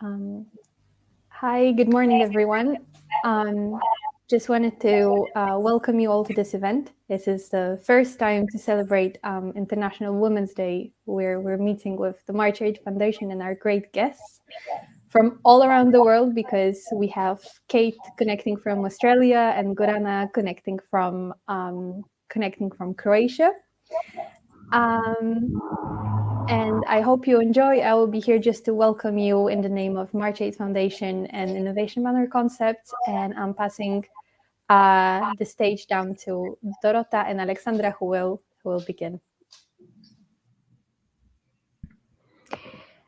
Um, Hi, good morning, everyone. Just wanted to welcome you all to this event. This is the first time to celebrate International Women's Day, where we're meeting with the March8 Foundation and our great guests from all around the world, because we have Kate connecting from Australia and Gorana connecting from Croatia. And I hope you enjoy. I will be here just to welcome you in the name of March8 Foundation and Innovation Banner Concepts. And I'm passing the stage down to Dorota and Alexandra, who will begin.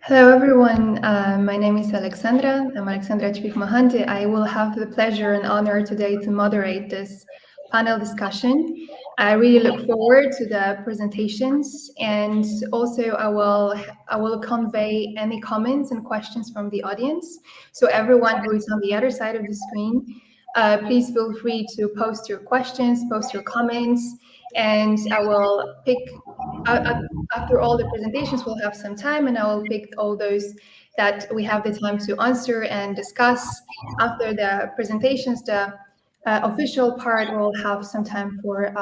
Hello, everyone. My name is Alexandra. I'm Alexandra Ćpik-Mohanty. I will have the pleasure and honor today to moderate this panel discussion. I really look forward to the presentations, and also I will convey any comments and questions from the audience. So everyone who is on the other side of the screen, please feel free to post your questions, post your comments, and I will pick after all the presentations. We'll have some time, and I will pick all those that we have the time to answer and discuss. After the presentations, the official part will have some time for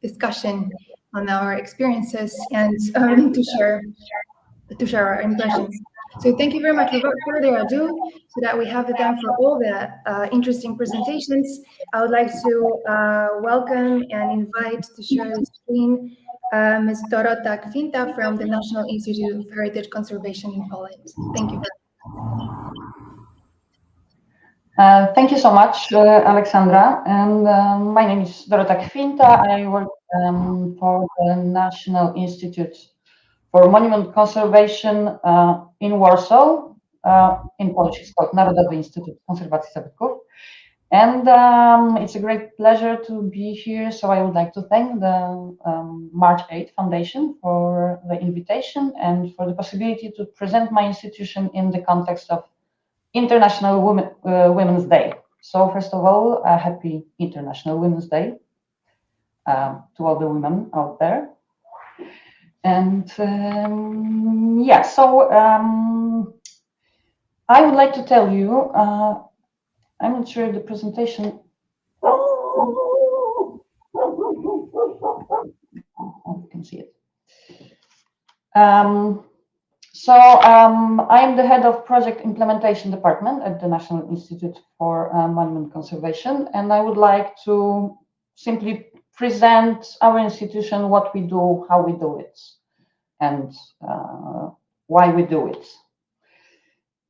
discussion on our experiences and to share our impressions. So thank you very much. Without further ado, so that we have the time for all the interesting presentations, I would like to welcome and invite to share the screen Ms. Dorota Kwinta from the National Institute of Heritage Conservation in Poland. Thank you. Thank you so much, Alexandra. And my name is Dorota Kwinta. I work for the National Institute for Monument Conservation in Warsaw. In Polish, it's called Narodowy Instytut Konserwacji Zabytków. And it's a great pleasure to be here. So I would like to thank the March8 Foundation for the invitation and for the possibility to present my institution in the context of International Women's Day. So first of all, a happy International Women's Day to all the women out there. And I would like to tell you, I'm not sure if the presentation. Oh, you can see it. I'm the head of project implementation department at the National Institute for Monument Conservation, and I would like to simply present our institution, what we do, how we do it, and why we do it.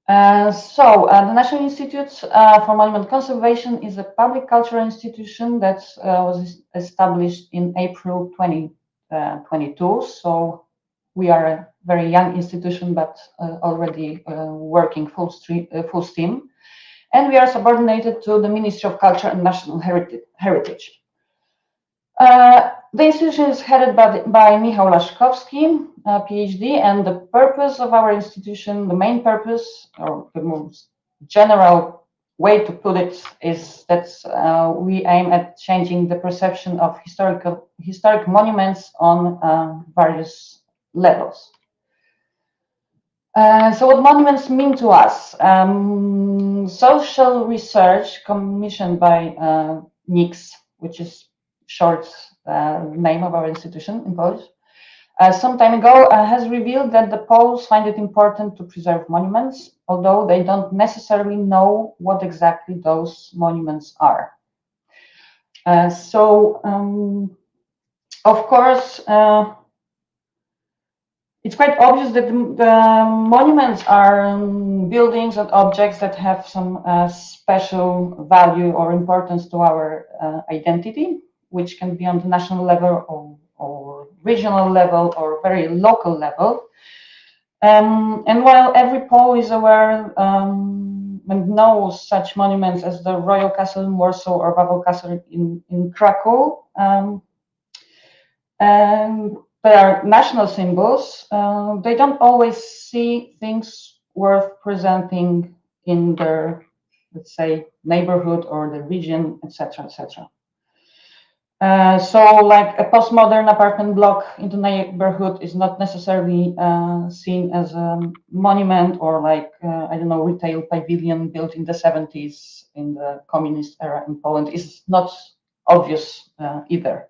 The National Institute for Monument Conservation is a public cultural institution that was established in April 2022. So we are a very young institution, but already working full steam. And we are subordinated to the Ministry of Culture and National Heritage. The institution is headed by Michał Laszkowski, PhD, and the purpose of our institution, the main purpose, or the most general way to put it, is that we aim at changing the perception of historic monuments on various levels. So what monuments mean to us? Social research commissioned by NIX, which is short name of our institution in Polish, some time ago has revealed that the Poles find it important to preserve monuments, although they don't necessarily know what exactly those monuments are. Of course, it's quite obvious that the monuments are buildings and objects that have some special value or importance to our identity, which can be on the national level or regional level or very local level. And while every Pole is aware and knows such monuments as the Royal Castle in Warsaw or Wawel Castle in Krakow, and they are national symbols, they don't always see things worth presenting in their, let's say, neighborhood or the region, etc., etc. So like a postmodern apartment block in the neighborhood is not necessarily seen as a monument, or like, I don't know, retail pavilion built in the 70s in the communist era in Poland is not obvious either.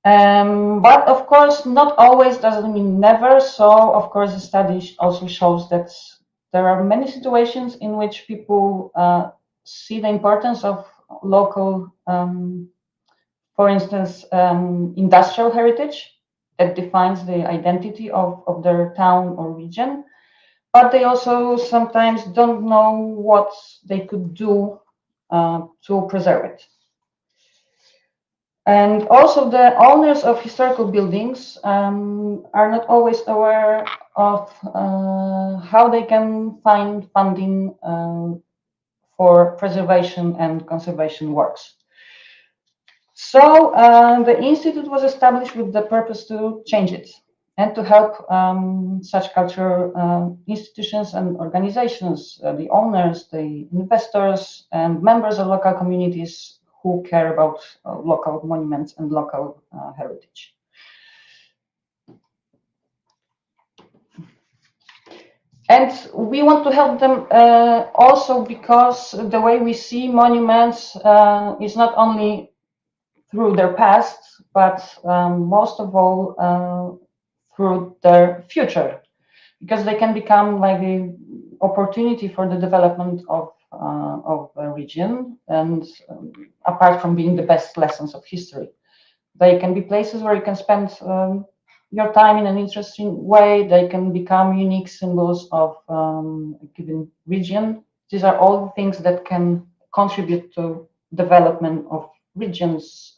But of course, not always doesn't mean never. So of course, the study also shows that there are many situations in which people see the importance of local, for instance, industrial heritage that defines the identity of their town or region, but they also sometimes don't know what they could do to preserve it. And also the owners of historical buildings are not always aware of how they can find funding for preservation and conservation works. So the Institute was established with the purpose to change it and to help such cultural institutions and organizations, the owners, the investors, and members of local communities who care about local monuments and local heritage. And we want to help them also because the way we see monuments is not only through their past, but most of all through their future, because they can become like an opportunity for the development of a region, and apart from being the best lessons of history, they can be places where you can spend your time in an interesting way. They can become unique symbols of a given region. These are all things that can contribute to development of regions,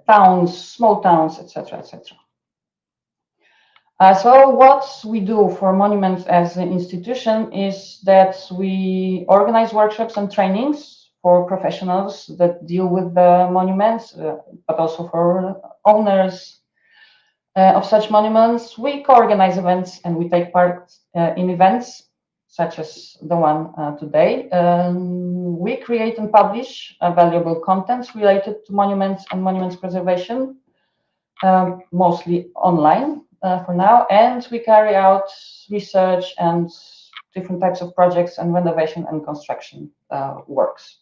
towns, small towns, etc., etc. So what we do for Monuments as an institution is that we organize workshops and trainings for professionals that deal with the monuments, but also for owners of such monuments. We co-organize events and we take part in events such as the one today. We create and publish valuable content related to monuments and monuments preservation, mostly online for now, and we carry out research and different types of projects and renovation and construction works.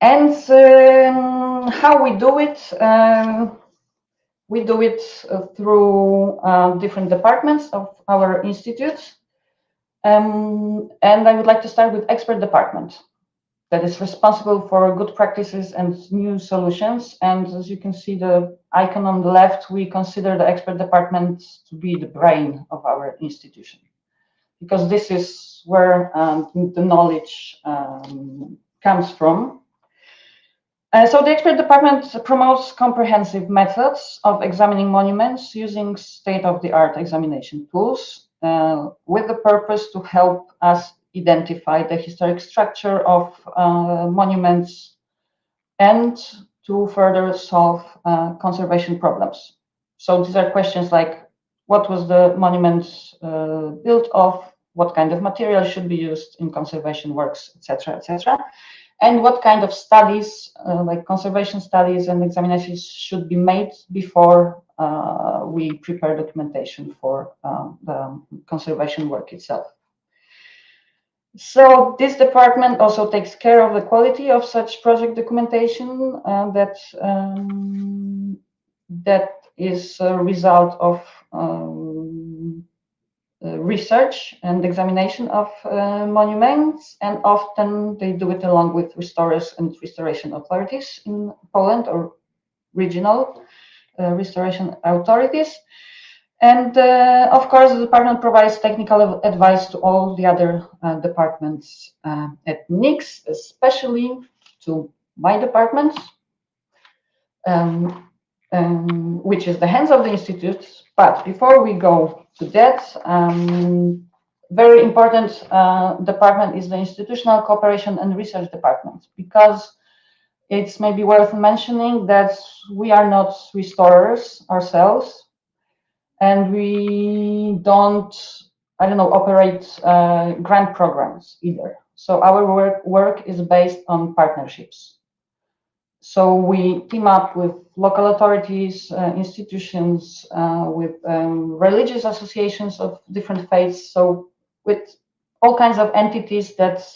And how we do it? We do it through different departments of our institute. And I would like to start with expert department that is responsible for good practices and new solutions. And as you can see the icon on the left, we consider the expert department to be the brain of our institution, because this is where the knowledge comes from. So the expert department promotes comprehensive methods of examining monuments using state-of-the-art examination tools with the purpose to help us identify the historic structure of monuments and to further solve conservation problems. So these are questions like, what was the monument built of? What kind of material should be used in conservation works, etc., etc. And what kind of studies, like conservation studies and examinations, should be made before we prepare documentation for the conservation work itself. So this department also takes care of the quality of such project documentation that is a result of research and examination of monuments, and often they do it along with restorers and restoration authorities in Poland, or regional restoration authorities. And of course, the department provides technical advice to all the other departments at NIX, especially to my department, which is the hands of the institute. But before we go to that, very important department is the Institutional Cooperation and Research Department, because it's maybe worth mentioning that we are not restorers ourselves, and we don't, operate grant programs either. So our work is based on partnerships. So we team up with local authorities, institutions, with religious associations of different faiths, so with all kinds of entities that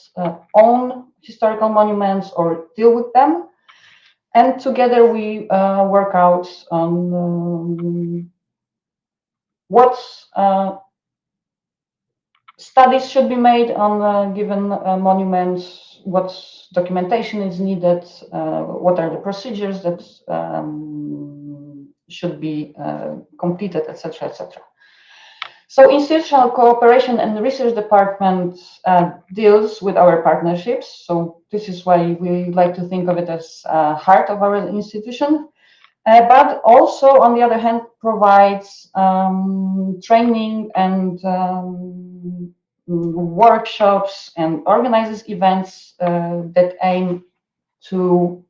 own historical monuments or deal with them. And together we work out on what studies should be made on given monuments, what documentation is needed, what are the procedures that should be completed, etc., etc. So institutional cooperation and the research department deals with our partnerships. So this is why we like to think of it as heart of our institution. But also, on the other hand, provides training and workshops and organizes events that aim to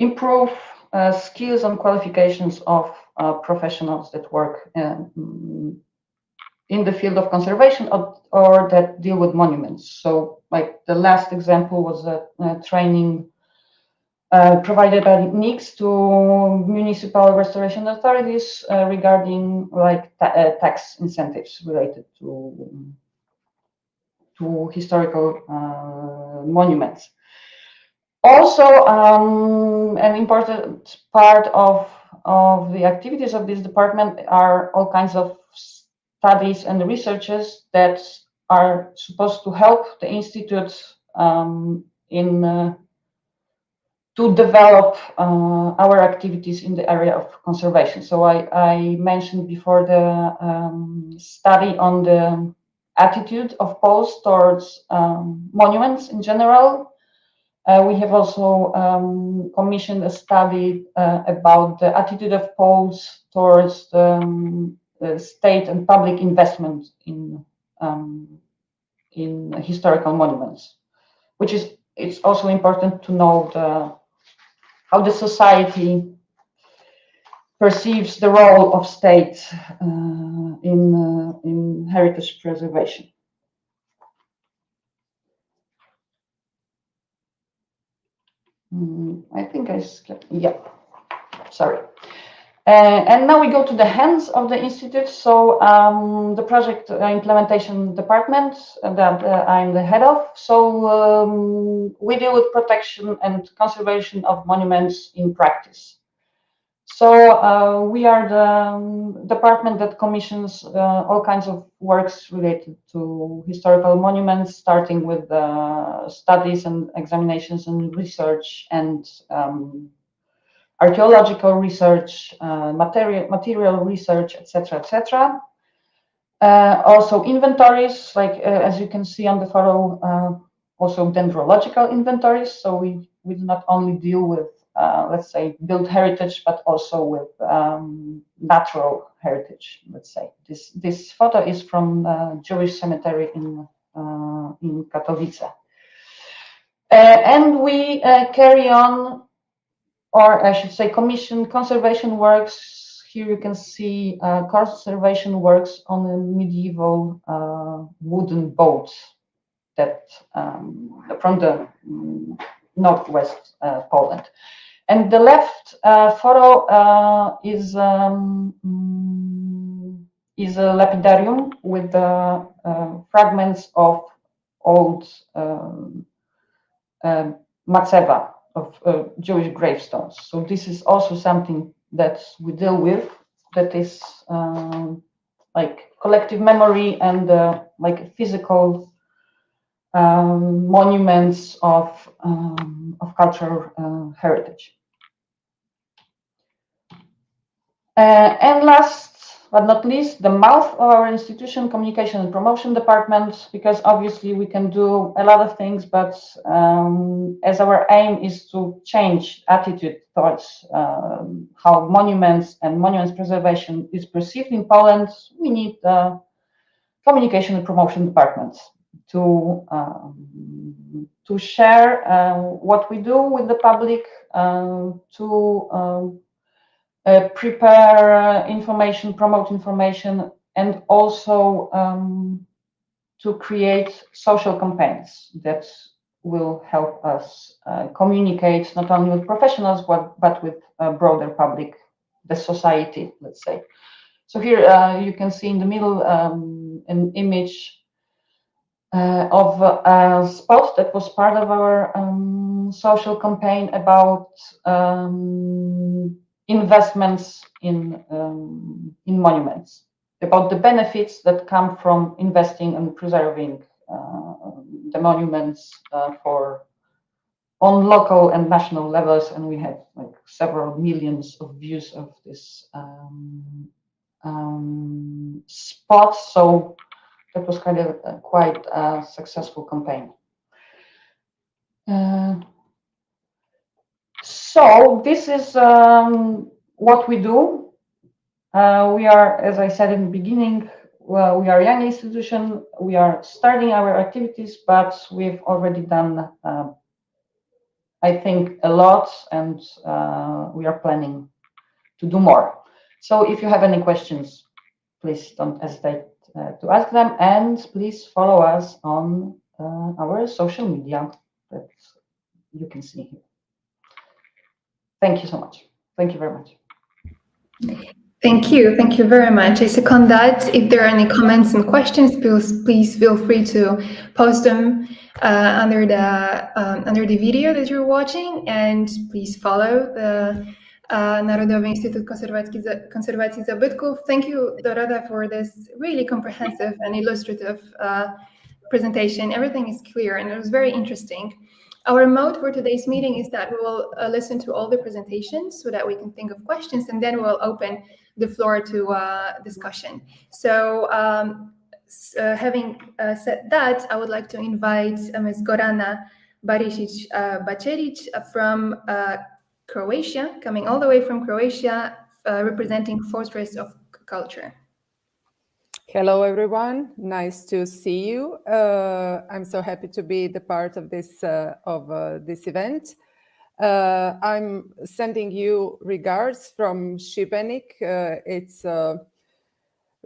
improve skills and qualifications of professionals that work in the field of conservation or that deal with monuments. So, like the last example was a training provided by NICS to municipal restoration authorities regarding like tax incentives related to historical monuments. Also, an important part of the activities of this department are all kinds of studies and researches that are supposed to help the institute to develop our activities in the area of conservation. So I mentioned before the study on the attitude of Poles towards monuments in general. We have also commissioned a study about the attitude of Poles towards the state and public investment in historical monuments, which is it's also important to know how the society perceives the role of state in heritage preservation. I think I skipped, yeah, sorry. And now we go to the hands of the Institute. So the project implementation department that I'm the head of. So we deal with protection and conservation of monuments in practice. So we are the department that commissions all kinds of works related to historical monuments, starting with studies and examinations and research and archaeological research, material research, etc., etc. Also inventories, like as you can see on the photo, also dendrological inventories. So we do not only deal with, let's say, built heritage, but also with natural heritage. Let's say this photo is from Jewish cemetery in Katowice, and we carry on, or I should say, commission conservation works. Here you can see conservation works on a medieval wooden boat that from the northwest Poland. And the left photo is a lapidarium with fragments of old macewa, of Jewish gravestones. So this is also something that we deal with, that is like collective memory and like physical monuments of cultural heritage. And last but not least, the mouth of our institution, communication and promotion department, because obviously we can do a lot of things, but as our aim is to change attitude towards how monuments and monuments preservation is perceived in Poland, we need the communication and promotion department to share what we do with the public, to prepare information, promote information, and also to create social campaigns that will help us communicate not only with professionals but with broader public, the society, let's say. So here you can see in the middle an image of a spot that was part of our social campaign about investments in monuments, about the benefits that come from investing and preserving the monuments on local and national levels, and we had like several millions of views of this spot. So that was kind of quite a successful campaign. So this is what we do. We are, as I said in the beginning, well, we are a young institution. We are starting our activities, but we've already done, I think, a lot, and we are planning to do more. So if you have any questions, please don't hesitate to ask them, and please follow us on our social media that you can see here. Thank you so much. Thank you very much. Thank you. Thank you very much. I second that. If there are any comments and questions, please feel free to post them under the video that you're watching, and please follow the Narodowy Instytut Konserwacji Zabytków. Thank you, Dorota, for this really comprehensive and illustrative presentation. Everything is clear and it was very interesting. Our mode for today's meeting is that we will listen to all the presentations so that we can think of questions, and then we'll open the floor to discussion. So having said that, I would like to invite Ms. Gorana Barisic-Bacelic from Croatia, coming all the way from Croatia, representing Fortress of Culture. Hello, everyone. Nice to see you. I'm so happy to be the part of this event. I'm sending you regards from Šibenik. It's a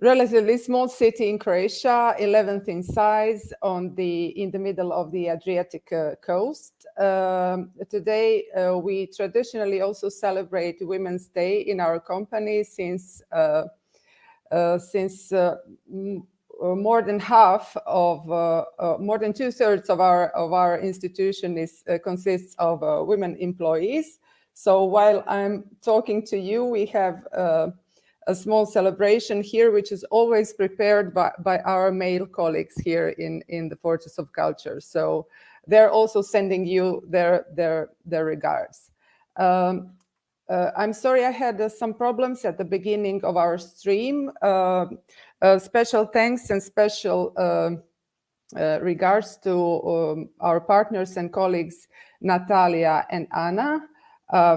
relatively small city in Croatia, 11th in size, in the middle of the Adriatic coast. Today, we traditionally also celebrate Women's Day in our company since more than half of more than 2/3 of our institution consists of women employees. So while I'm talking to you, we have a small celebration here, which is always prepared by our male colleagues here in the Fortress of Culture. So they're also sending you their regards. I'm sorry I had some problems at the beginning of our stream. Special thanks and special regards to our partners and colleagues, Natalia and Anna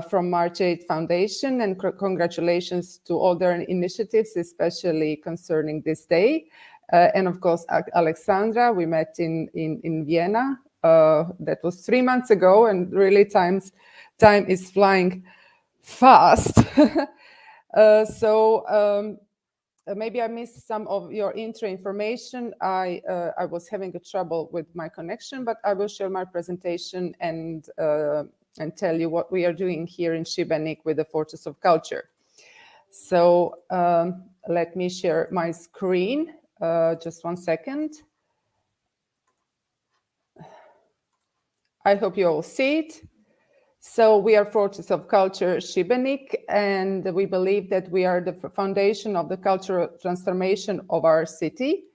from March8 Foundation, and congratulations to all their initiatives, especially concerning this day. And of course, Alexandra, we met in Vienna. That was 3 months ago, and really time is flying fast. Maybe I missed some of your intro information. I was having a trouble with my connection, but I will share my presentation and tell you what we are doing here in Šibenik with the Fortress of Culture. So let me share my screen. Just 1 second. I hope you all see it. So we are Fortress of Culture Šibenik, and we believe that we are the foundation of the cultural transformation of our city.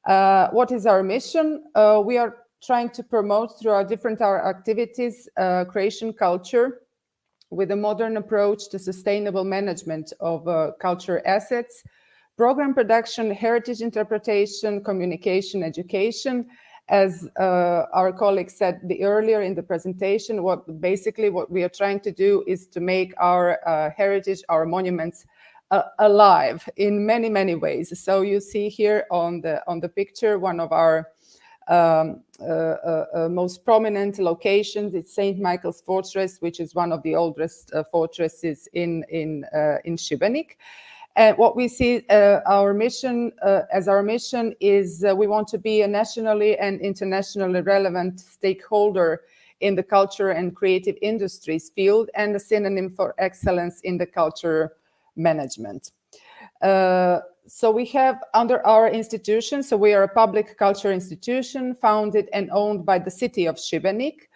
What is our mission? We are trying to promote through our different activities Croatian culture with a modern approach to sustainable management of culture assets, program production, heritage interpretation, communication, education. As our colleague said earlier in the presentation, what we are trying to do is to make our heritage, our monuments alive in many ways. So you see here on the picture one of our most prominent locations. It's St. Michael's Fortress, which is one of the oldest fortresses in Šibenik. And what we see our mission is we want to be a nationally and internationally relevant stakeholder in the culture and creative industries field, and a synonym for excellence in the culture management. So we have under our institution, so we are a public culture institution founded and owned by the city of Šibenik.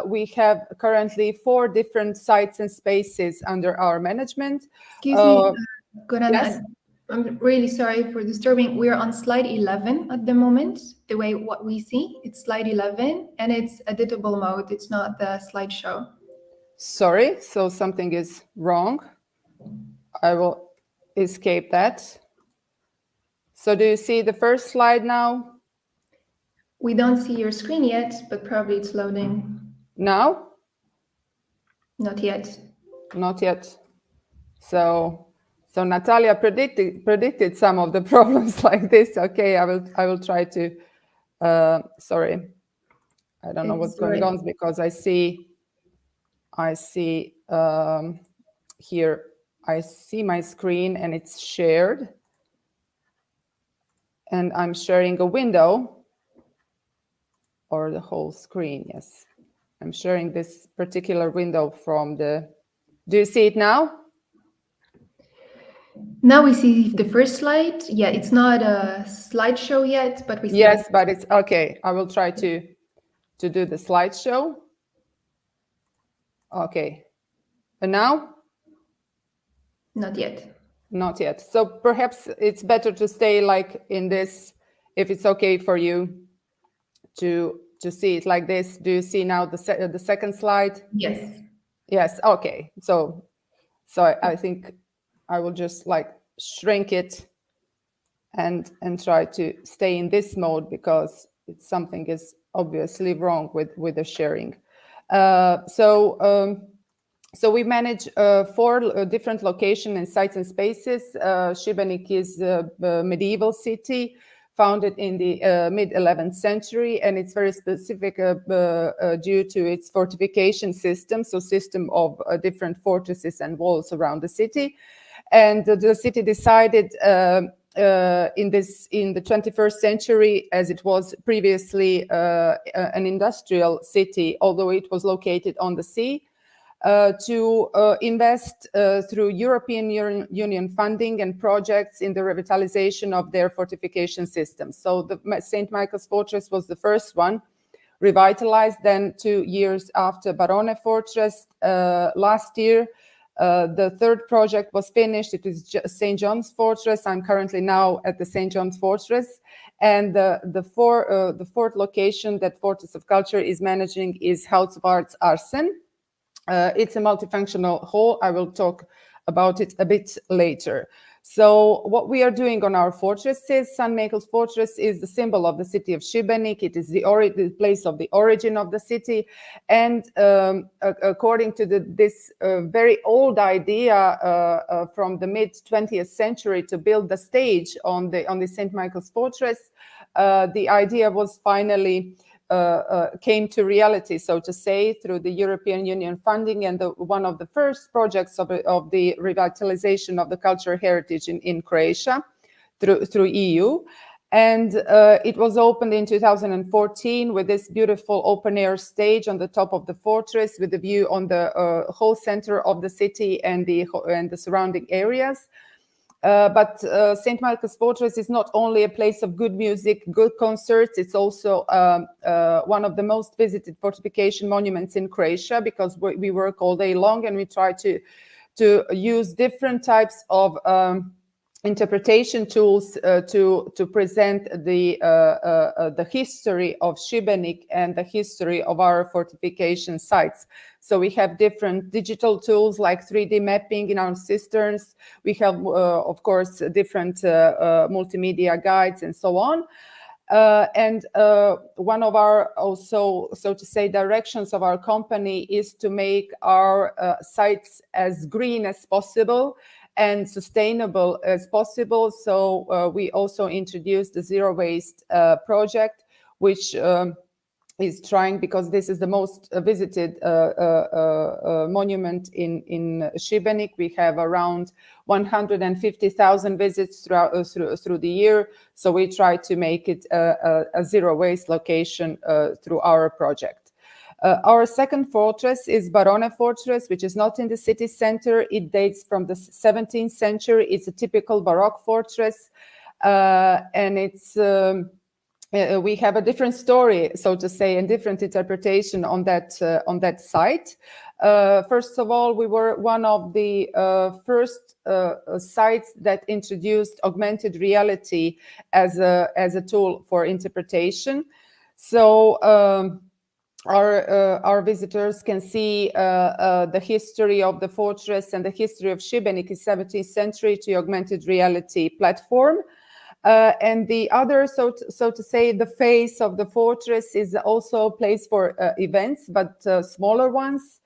We have currently 4 different sites and spaces under our management. Excuse me, Goran, yes? I'm really sorry for disturbing. We're on slide 11 at the moment. The way what we see, it's slide 11, and it's editable mode. It's not the slideshow. Sorry, so something is wrong. I will escape that. So do you see the first slide now? We don't see your screen yet, but probably it's loading. Now? Not yet. Not yet. So Natalia predicted some of the problems like this. Okay, I will try to. Sorry, I don't know what's going on because I see here. I see my screen and it's shared, and I'm sharing a window or the whole screen. Yes, I'm sharing this particular window from the. Do you see it now? Now we see the first slide. Yeah, it's not a slideshow yet, but we see. Yes, but it's okay. I will try to do the slideshow. Okay, and now? Not yet. Not yet. So perhaps it's better to stay like in this, if it's okay for you to see it like this. Do you see now the second slide? Yes. Yes. Okay. So I think I will just like shrink it and try to stay in this mode because something is obviously wrong with the sharing. So we manage 4 different locations and sites and spaces. Šibenik is a medieval city founded in the mid-11th century, and it's very specific due to its fortification system, so system of different fortresses and walls around the city. And the city decided in the 21st century, as it was previously an industrial city, although it was located on the sea, to invest through European Union funding and projects in the revitalization of their fortification system. So the St. Michael's Fortress was the first one revitalized. Then 2 years after Barone Fortress, last year, the third project was finished. It is St. John's Fortress. I'm currently now at the St. John's Fortress. And the fourth location that Fortress of Culture is managing is House of Arts Arsen. It's a multifunctional hall. I will talk about it a bit later. So what we are doing on our fortresses, St. Michael's Fortress is the symbol of the city of Šibenik. It is the place of the origin of the city. And according to this very old idea from the mid-20th century to build the stage on the St. Michael's Fortress, the idea was finally came to reality, so to say, through the European Union funding and one of the first projects of the revitalization of the cultural heritage in Croatia through EU. And it was opened in 2014 with this beautiful open air stage on the top of the fortress with a view on the whole center of the city and the surrounding areas. But St. Michael's Fortress is not only a place of good music, good concerts, it's also one of the most visited fortification monuments in Croatia, because we work all day long and we try to use different types of interpretation tools to present the history of Šibenik and the history of our fortification sites. So we have different digital tools like 3D mapping in our cisterns. We have, of course, different multimedia guides and so on. And one of our also, so to say, directions of our company is to make our sites as green as possible and sustainable as possible. So we also introduced the Zero Waste project, which is trying, because this is the most visited monument in Šibenik. We have around 150,000 visits through the year. So we try to make it a zero waste location through our project. Our second fortress is Barone Fortress, which is not in the city center. It dates from the 17th century. It's a typical Baroque fortress, and it's we have a different story, so to say, and different interpretation on that site. First of all, we were one of the first sites that introduced augmented reality as a tool for interpretation. So our visitors can see the history of the fortress and the history of Šibenik in 17th century to augmented reality platform. And the other, so to say, the face of the fortress is also a place for events, but smaller ones.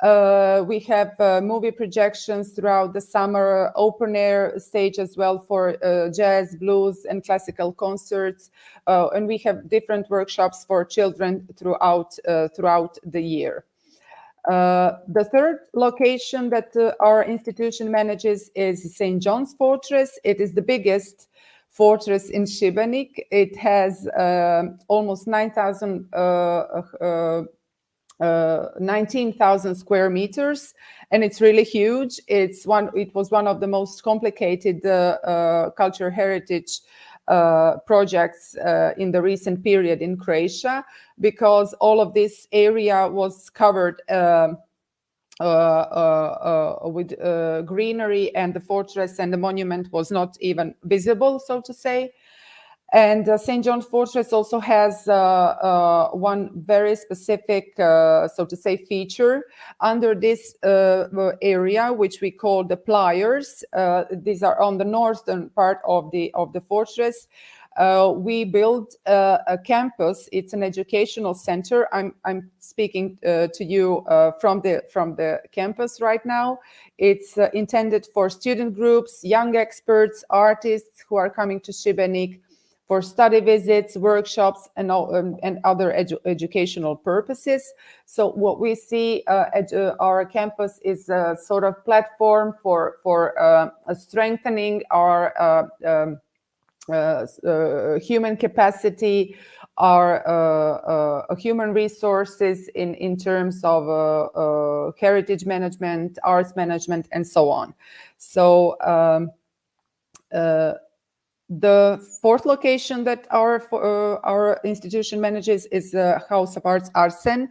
We have movie projections throughout the summer, open air stage as well for jazz, blues, and classical concerts. And we have different workshops for children throughout the year. The third location that our institution manages is St. John's Fortress. It is the biggest fortress in Šibenik. It has almost 19,000 square meters, and it's really huge. It was one of the most complicated cultural heritage projects in the recent period in Croatia, because all of this area was covered with greenery, and the fortress and the monument was not even visible, so to say. And St. John's Fortress also has one very specific, so to say, feature under this area, which we call the pliers. These are on the northern part of the fortress. We built a campus. It's an educational center. I'm speaking to you from the campus right now. It's intended for student groups, young experts, artists who are coming to Šibenik for study visits, workshops, and other educational purposes. So what we see at our campus is a sort of platform for strengthening our human capacity, our human resources in terms of heritage management, arts management, and so on. So the fourth location that our institution manages is the House of Arts Arsen,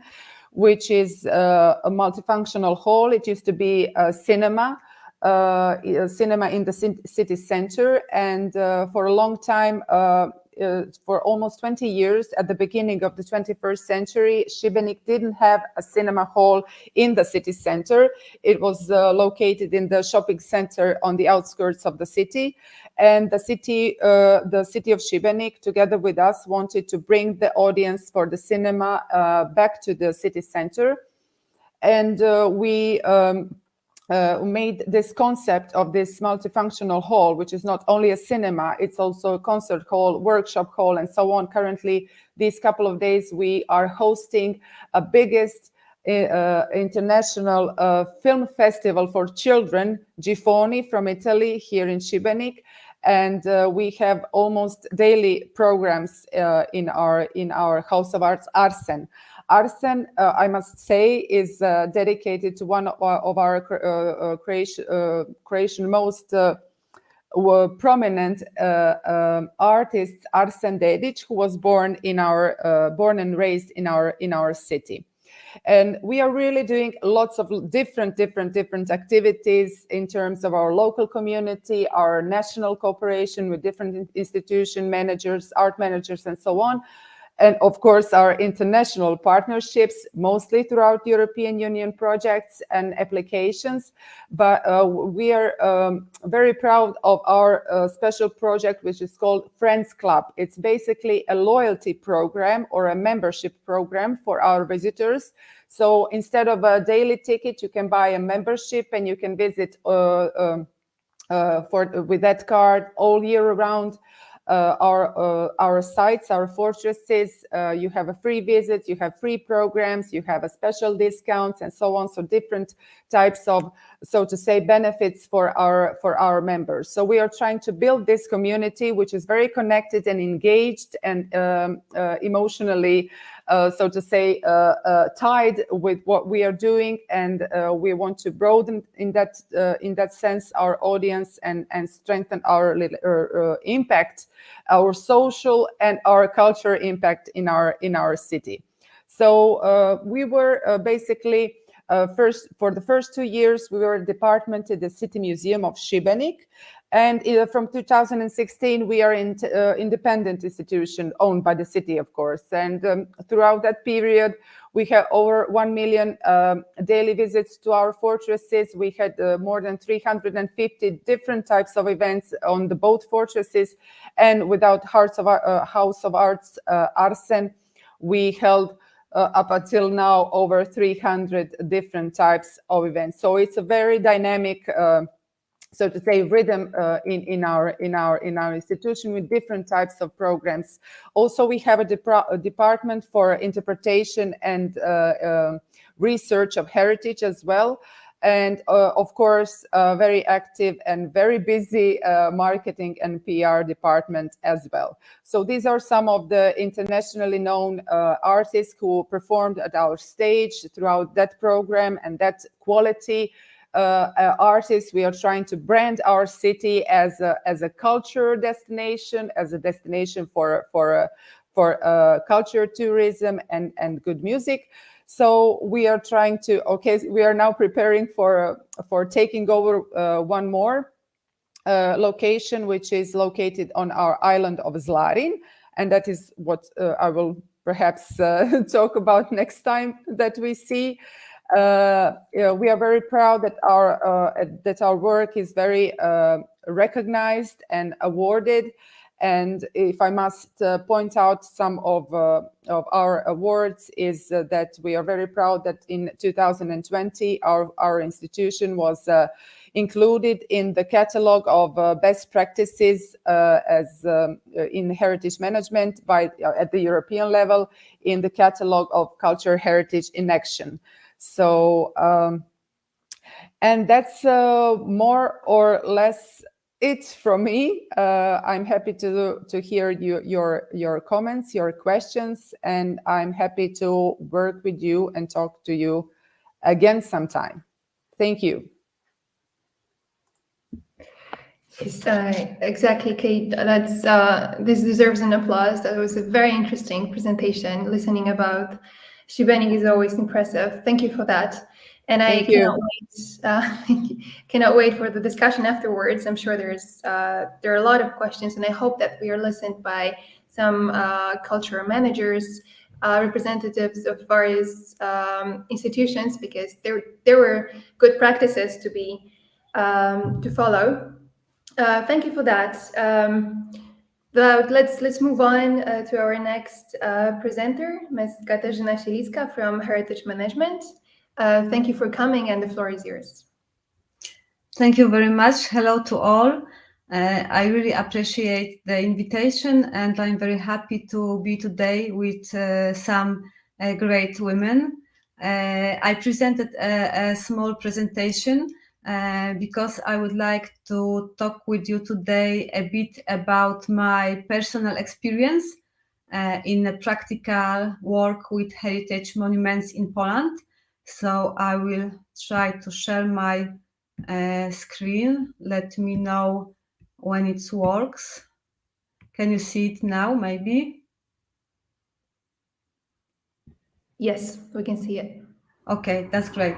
which is a multifunctional hall. It used to be a cinema in the city center, and for a long time, for almost 20 years, at the beginning of the 21st century, Šibenik didn't have a cinema hall in the city center. It was located in the shopping center on the outskirts of the city, and the city of Šibenik, together with us, wanted to bring the audience for the cinema back to the city center, and we made this concept of this multifunctional hall, which is not only a cinema, it's also a concert hall, workshop hall, and so on. Currently, these couple of days, we are hosting a biggest international film festival for children, Gifoni from Italy, here in Šibenik. And we have almost daily programs in our House of Arts Arsen. Arsen, I must say, is dedicated to one of our Croatian most prominent artists, Arsen Dedić, who was born and raised in our city. And we are really doing lots of different activities in terms of our local community, our national cooperation with different institution managers, art managers, and so on. And of course, our international partnerships, mostly throughout European Union projects and applications. But we are very proud of our special project, which is called Friends Club. It's basically a loyalty program or a membership program for our visitors. So instead of a daily ticket, you can buy a membership and you can visit with that card all year round. our sites, our fortresses. You have a free visit, you have free programs, you have a special discounts, and so on. So different types of, so to say, benefits for our members. So we are trying to build this community, which is very connected and engaged and emotionally, so to say, tied with what we are doing, and we want to broaden in that sense our audience and strengthen our impact, our social and our cultural impact in our city. So we were basically for the first 2 years we were a department at the City Museum of Šibenik. And from 2016, we are an independent institution owned by the city, of course. And throughout that period, we have over 1 million daily visits to our fortresses. We had more than 350 different types of events on the both fortresses. And without House of Arts, Arsen, we held up until now over 300 different types of events. So it's a very dynamic so to say, rhythm in our institution with different types of programs. Also, we have a department for interpretation and research of heritage as well. And of course, very active and very busy marketing and PR department as well. So these are some of the internationally known artists who performed at our stage throughout that program, and that quality artists. We are trying to brand our city as a culture destination, as a destination for culture, tourism, and good music. So we are trying to. We are now preparing for taking over one more location, which is located on our island of Zlarin, and that is what I will perhaps talk about next time that we see. We are very proud that our work is very recognized and awarded. And if I must point out some of our awards, is that we are very proud that in 2020 our institution was included in the catalog of best practices as in heritage management at the European level, in the catalog of culture heritage in action. So, and that's more or less it from me. I'm happy to hear your comments, your questions, and I'm happy to work with you and talk to you again sometime. Thank you. Yes, exactly, Kate. That's this deserves an applause. That was a very interesting presentation. Listening about Šibenik is always impressive. Thank you for that. And I cannot wait for the discussion afterwards. I'm sure there are a lot of questions, and I hope that we are listened by some cultural managers, representatives of various institutions, because there were good practices to follow. Thank you for that. But let's move on to our next presenter, Ms. Katarzyna Sielicka from Heritage Management. Thank you for coming, and the floor is yours. Thank you very much. Hello to all. I really appreciate the invitation, and I'm very happy to be today with some great women. I presented a small presentation because I would like to talk with you today a bit about my personal experience in a practical work with heritage monuments in Poland. So I will try to share my screen. Let me know when it works. Can you see it now, maybe? Yes, we can see it. Okay, that's great.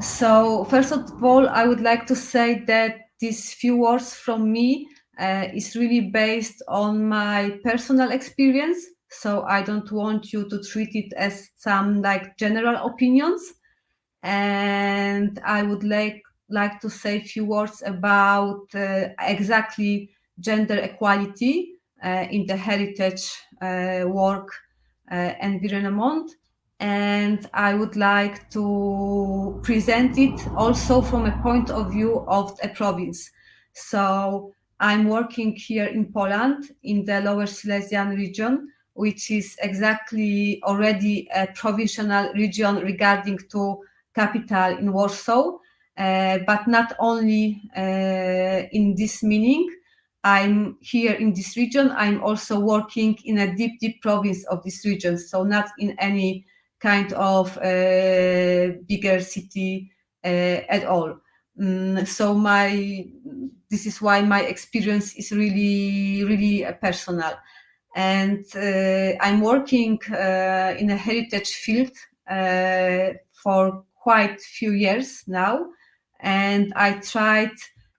So first of all, I would like to say that these few words from me is really based on my personal experience. So I don't want you to treat it as some like general opinions. And I would like to say a few words about exactly gender equality in the heritage work environment. And I would like to present it also from a point of view of a province. So I'm working here in Poland, in the Lower Silesian region, which is exactly already a provincial region regarding to capital in Warsaw, but not only in this meaning. I'm here in this region. I'm also working in a deep province of this region, so not in any kind of bigger city at all. So this is why my experience is really personal. And I'm working in a heritage field for quite few years now, and I tried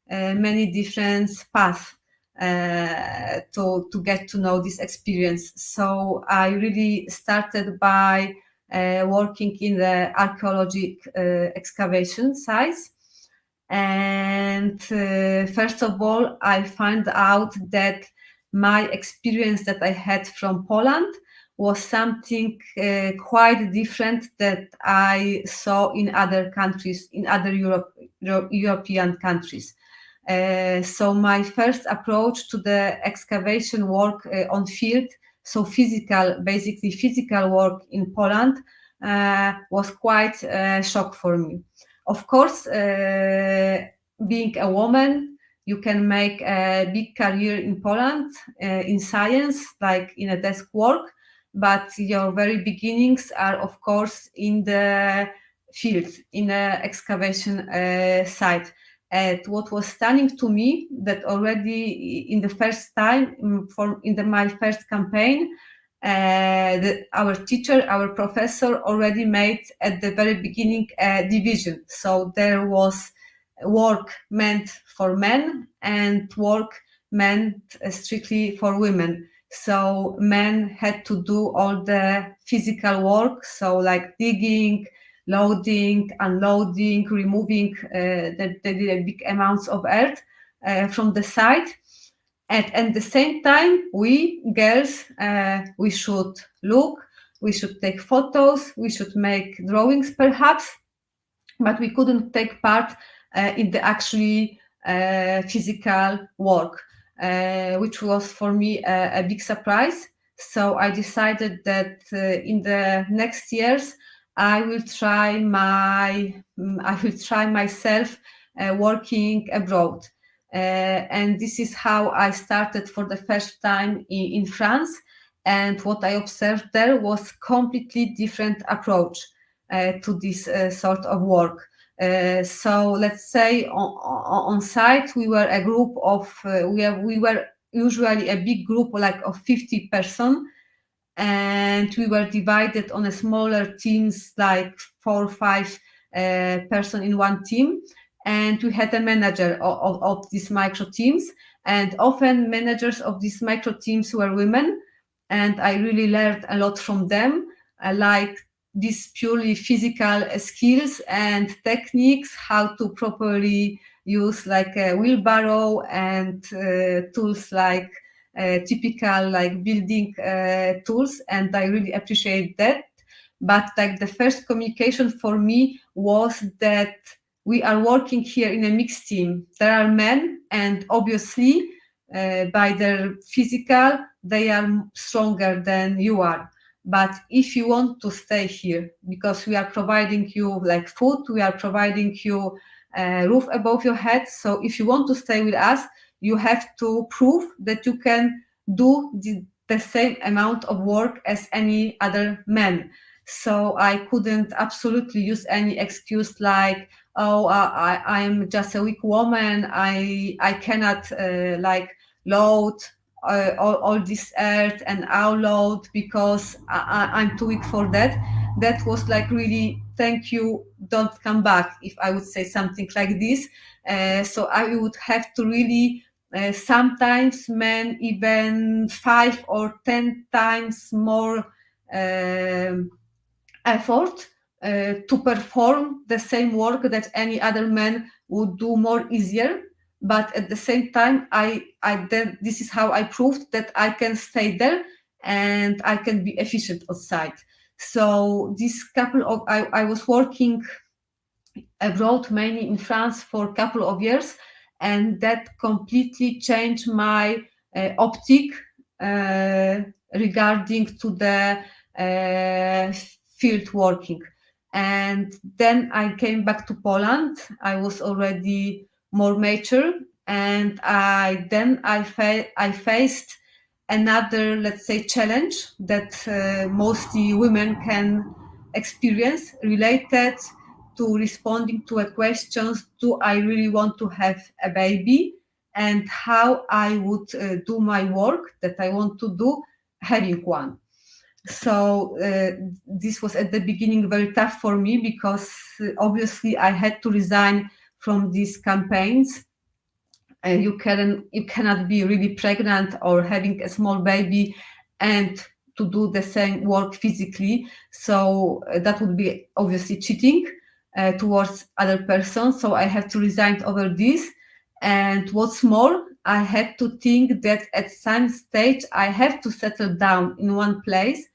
many different paths to get to know this experience. So I really started by working in the archaeological excavation sites. And first of all, I found out that my experience that I had from Poland was something quite different that I saw in other countries, in other European countries. So my first approach to the excavation work on field, so basically physical work in Poland, was quite a shock for me. Of course, being a woman, you can make a big career in Poland in science, like in a desk work, but your very beginnings are, of course, in the field, in an excavation site. And what was stunning to me, that already in the first time, my first campaign, our teacher, our professor already made at the very beginning a division. So there was work meant for men and work meant strictly for women. So men had to do all the physical work, so like digging, loading, unloading, removing the big amounts of earth from the site. And at the same time, we girls, we should look, we should take photos, we should make drawings perhaps, but we couldn't take part in the actually physical work, which was for me a big surprise. So I decided that in the next years, I will try myself working abroad. And this is how I started for the first time in France. And what I observed there was completely different approach to this sort of work. So let's say on site, we were a group of, we were usually a big group like of 50 person. And we were divided on a smaller teams, like 4 or 5 person in one team. And we had a manager of these micro teams. And often managers of these micro teams were women. And I really learned a lot from them, like these purely physical skills and techniques, how to properly use like a wheelbarrow and tools like typical like building tools, and I really appreciate that. But like the first communication for me was that we are working here in a mixed team. There are men, and obviously by their physical, they are stronger than you are. But if you want to stay here, because we are providing you like food, we are providing you a roof above your head. So if you want to stay with us, you have to prove that you can do the same amount of work as any other man. So I couldn't absolutely use any excuse like, oh, I'm just a weak woman. I cannot like load all this earth and outload because I'm too weak for that. That was like really, thank you, don't come back, if I would say something like this. So I would have to really sometimes men even 5 or 10 times more effort to perform the same work that any other man would do more easier. But at the same time, this is how I proved that I can stay there and I can be efficient outside. So this couple of, I was working abroad, mainly in France, for a couple of years. and that completely changed my optic regarding to the field working. And then I came back to Poland. I was already more mature, and I faced another, let's say, challenge that mostly women can experience, related to responding to a question: do I really want to have a baby, and how I would do my work that I want to do having one. So this was at the beginning very tough for me, because obviously I had to resign from these campaigns. You cannot be really pregnant or having a small baby and to do the same work physically. So that would be obviously cheating towards other persons. So I have to resign over this. And what's more, I had to think that at some stage I have to settle down in one place,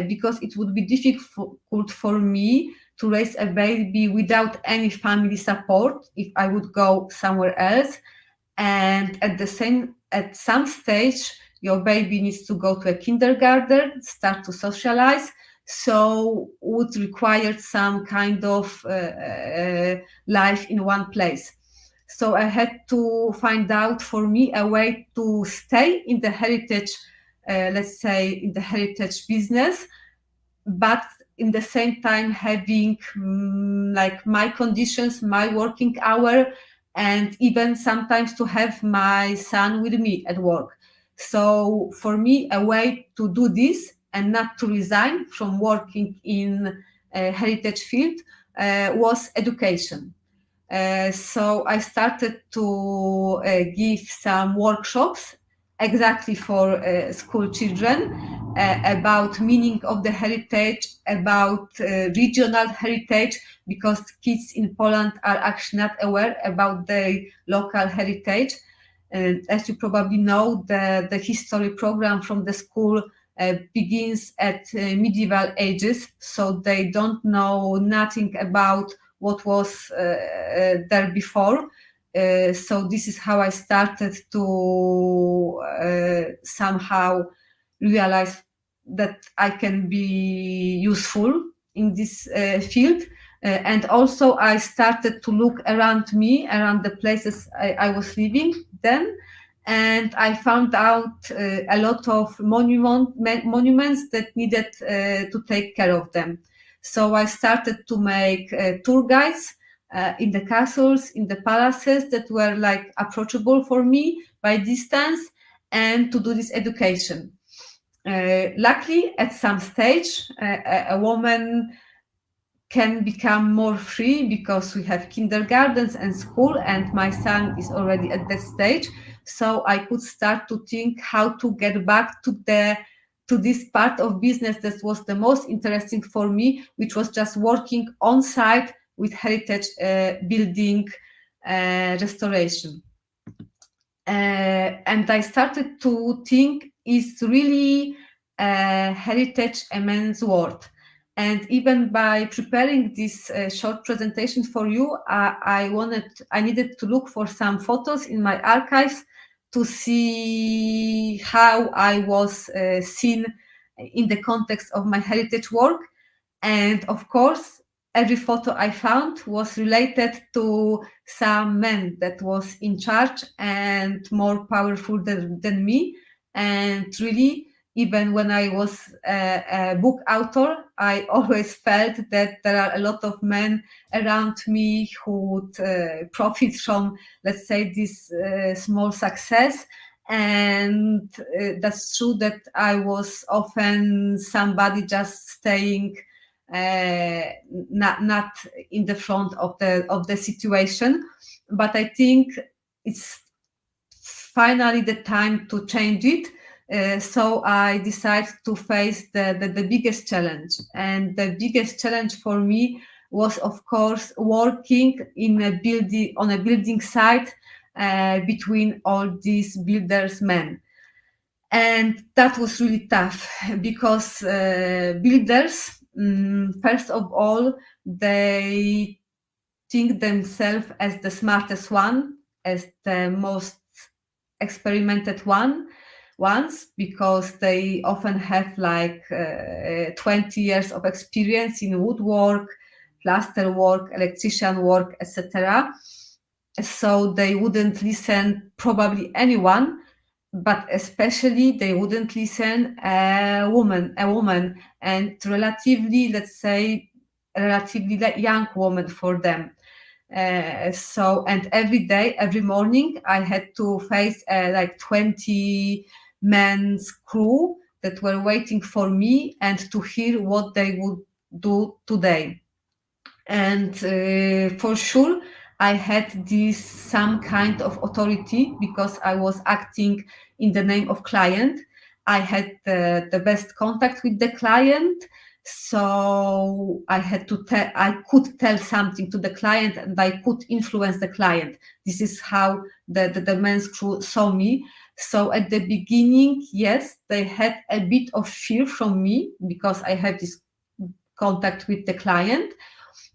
because it would be difficult for me to raise a baby without any family support if I would go somewhere else. And at some stage, your baby needs to go to a kindergarten, start to socialize, so would require some kind of life in one place. So I had to find out for me a way to stay in the heritage, let's say, in the heritage business, but in the same time having like my conditions, my working hour, and even sometimes to have my son with me at work. So for me, a way to do this and not to resign from working in a heritage field was education. So I started to give some workshops exactly for school children about meaning of the heritage, about regional heritage, because kids in Poland are actually not aware about their local heritage. And as you probably know, the history program from the school begins at medieval ages, so they don't know nothing about what was there before. So this is how I started to somehow realize that I can be useful in this field. And also I started to look around me, around the places I was living then, and I found out a lot of monuments that needed to take care of them. So I started to make tour guides in the castles, in the palaces that were like approachable for me by distance, and to do this education. Luckily, at some stage, a woman can become more free, because we have kindergartens and school, and my son is already at that stage. So I could start to think how to get back to this part of business that was the most interesting for me, which was just working on site with heritage building restoration. And I started to think, is really heritage a man's word? And even by preparing this short presentation for you, I needed to look for some photos in my archives to see how I was seen in the context of my heritage work. And of course, every photo I found was related to some man that was in charge and more powerful than me. And really, even when I was a book author, I always felt that there are a lot of men around me who would profit from, let's say, this small success. And that's true that I was often somebody just staying not in the front of the situation. But I think it's finally the time to change it. So I decided to face the biggest challenge. And the biggest challenge for me was, of course, working on a building site between all these builders men. And that was really tough, because builders, first of all, they think themselves as the smartest one, as the most experimented ones, because they often have like 20 years of experience in woodwork, plaster work, electrician work, etc. So they wouldn't listen probably anyone, but especially they wouldn't listen a woman, and relatively, let's say, relatively young woman for them. And every day, every morning, I had to face like 20 men's crew that were waiting for me and to hear what they would do today. And for sure, I had some kind of authority because I was acting in the name of client. I had the best contact with the client, so I could tell something to the client, and I could influence the client. This is how the men's crew saw me. So at the beginning, yes, they had a bit of fear from me because I have this contact with the client.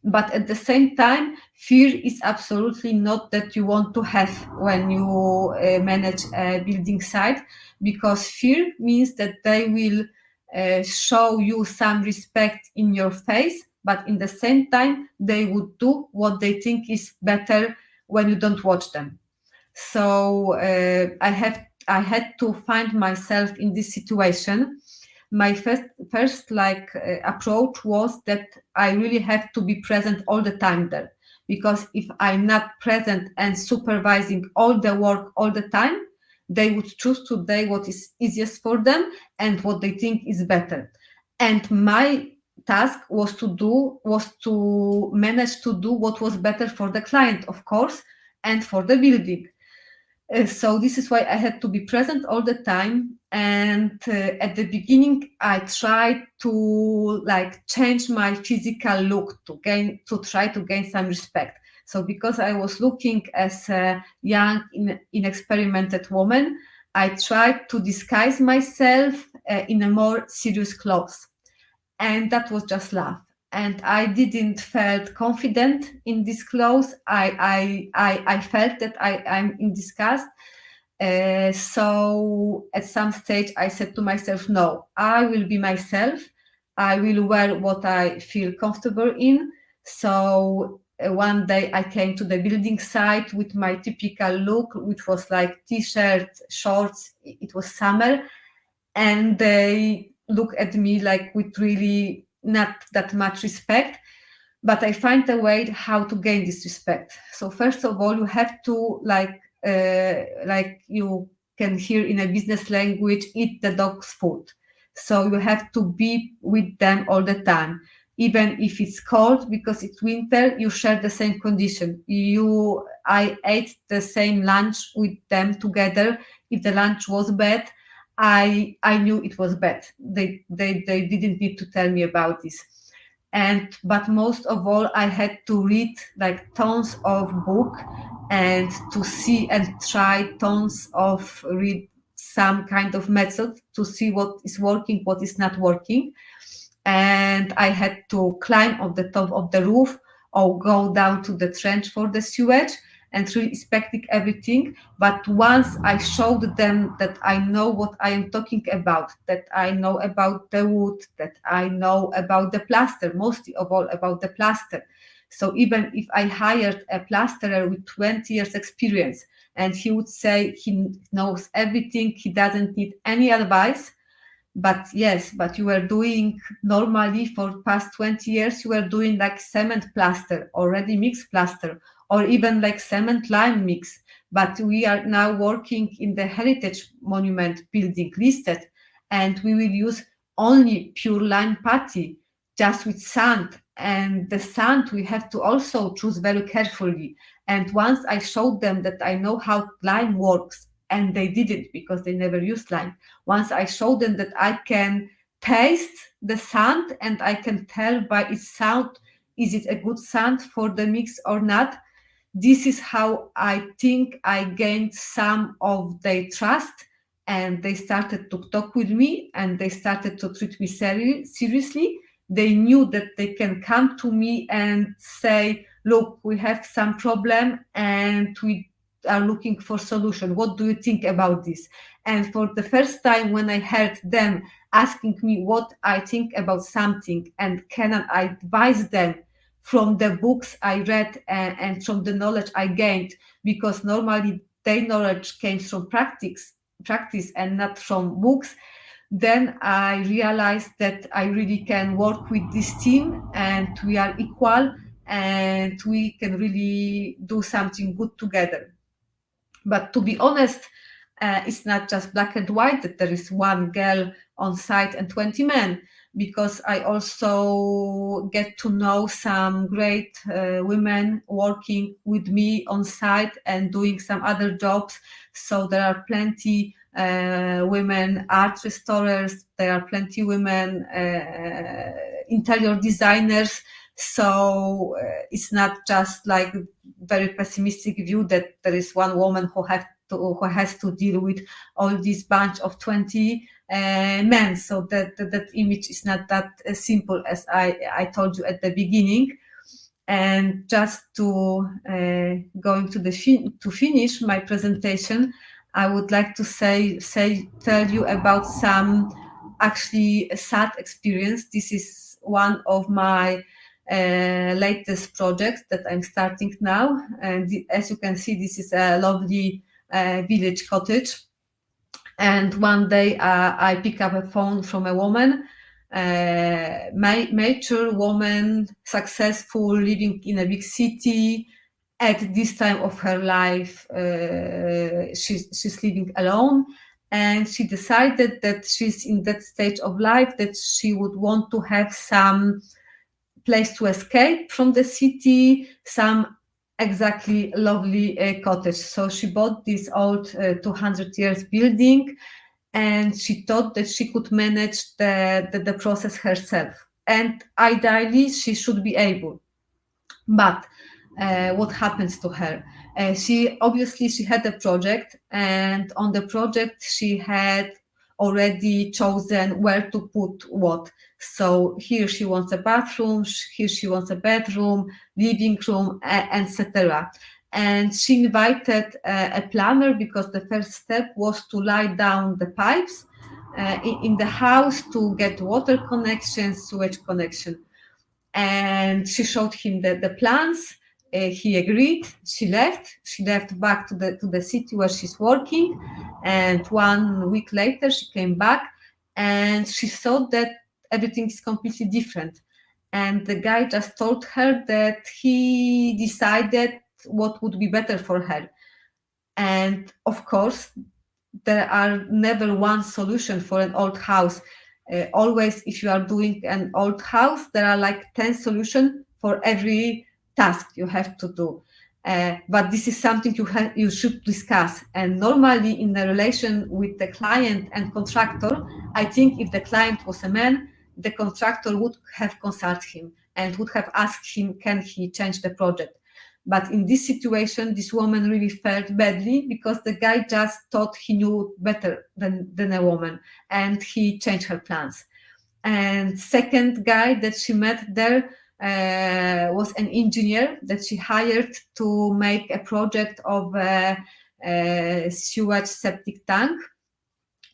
But at the same time, fear is absolutely not that you want to have when you manage a building site, because fear means that they will show you some respect in your face, but in the same time, they would do what they think is better when you don't watch them. So I had to find myself in this situation. My first approach was that I really have to be present all the time there, because if I'm not present and supervising all the work all the time, they would choose today what is easiest for them and what they think is better. And my task was to manage to do what was better for the client, of course, and for the building. So this is why I had to be present all the time. And at the beginning, I tried to change my physical look to try to gain some respect. So because I was looking as a young, inexperimented woman, I tried to disguise myself in a more serious clothes. And that was just love. And I didn't felt confident in this clothes. I felt that I'm in disgust. So at some stage I said to myself, no, I will be myself. I will wear what I feel comfortable in. So one day I came to the building site with my typical look, which was like t-shirt, shorts. It was summer. And they look at me like with really not that much respect, but I find a way how to gain this respect. So first of all, you have to like you can hear in a business language, eat the dog's food. So you have to be with them all the time, even if it's cold, because it's winter. You share the same condition. I ate the same lunch with them together. If the lunch was bad, I knew it was bad. They didn't need to tell me about this. But most of all, I had to read like tons of book and to see and try tons of read some kind of method to see what is working, what is not working. And I had to climb on the top of the roof or go down to the trench for the sewage and really inspecting everything. But once I showed them that I know what I am talking about, that I know about the wood, that I know about the plaster, mostly of all about the plaster. So even if I hired a plasterer with 20 years experience and he would say he knows everything, he doesn't need any advice, but yes, but you were doing normally for past 20 years, you were doing like cement plaster, already mixed plaster, or even like cement lime mix. But we are now working in the heritage monument building listed, and we will use only pure lime putty, just with sand. And the sand we have to also choose very carefully. And once I showed them that I know how lime works, and they didn't because they never used lime. Once I showed them that I can taste the sand and I can tell by its sound, is it a good sand for the mix or not? This is how I think I gained some of their trust, and they started to talk with me and they started to treat me seriously. They knew that they can come to me and say, look, we have some problem and we are looking for solution. What do you think about this? And for the first time, when I heard them asking me what I think about something and can I advise them from the books I read and from the knowledge I gained, because normally their knowledge came from practice and not from books, then I realized that I really can work with this team and we are equal and we can really do something good together. But to be honest, it's not just black and white, that there is one girl on site and 20 men, because I also get to know some great women working with me on site and doing some other jobs. So there are plenty women art restorers, there are plenty women interior designers. So it's not just like very pessimistic view that there is one woman who has to deal with all this bunch of 20 men. So that image is not that simple as I told you at the beginning. And just to finish my presentation, I would like to tell you about some actually sad experience. This is one of my latest projects that I'm starting now. And as you can see, this is a lovely village cottage. And one day I pick up a phone from a woman, mature woman, successful, living in a big city. At this time of her life, she's living alone, and she decided that she's in that stage of life that she would want to have some place to escape from the city, some exactly lovely cottage. So she bought this old 200 years building, and she thought that she could manage the process herself. And ideally, she should be able. But what happens to her? She had a project, and on the project she had already chosen where to put what. So here she wants a bathroom, here she wants a bedroom, living room, etc. And she invited a planner, because the first step was to lie down the pipes in the house to get water connection, sewage connection. And she showed him the plans. He agreed. She left back to the city where she's working, and 1 week later she came back and she saw that everything is completely different. And the guy just told her that he decided what would be better for her. And of course, there are never one solution for an old house. Always, if you are doing an old house, there are like 10 solutions for every task you have to do. But this is something you should discuss. And normally in the relation with the client and contractor, I think if the client was a man, the contractor would have consulted him and would have asked him, can he change the project? But in this situation, this woman really felt badly, because the guy just thought he knew better than a woman, and he changed her plans. And second guy that she met there was an engineer that she hired to make a project of a sewage septic tank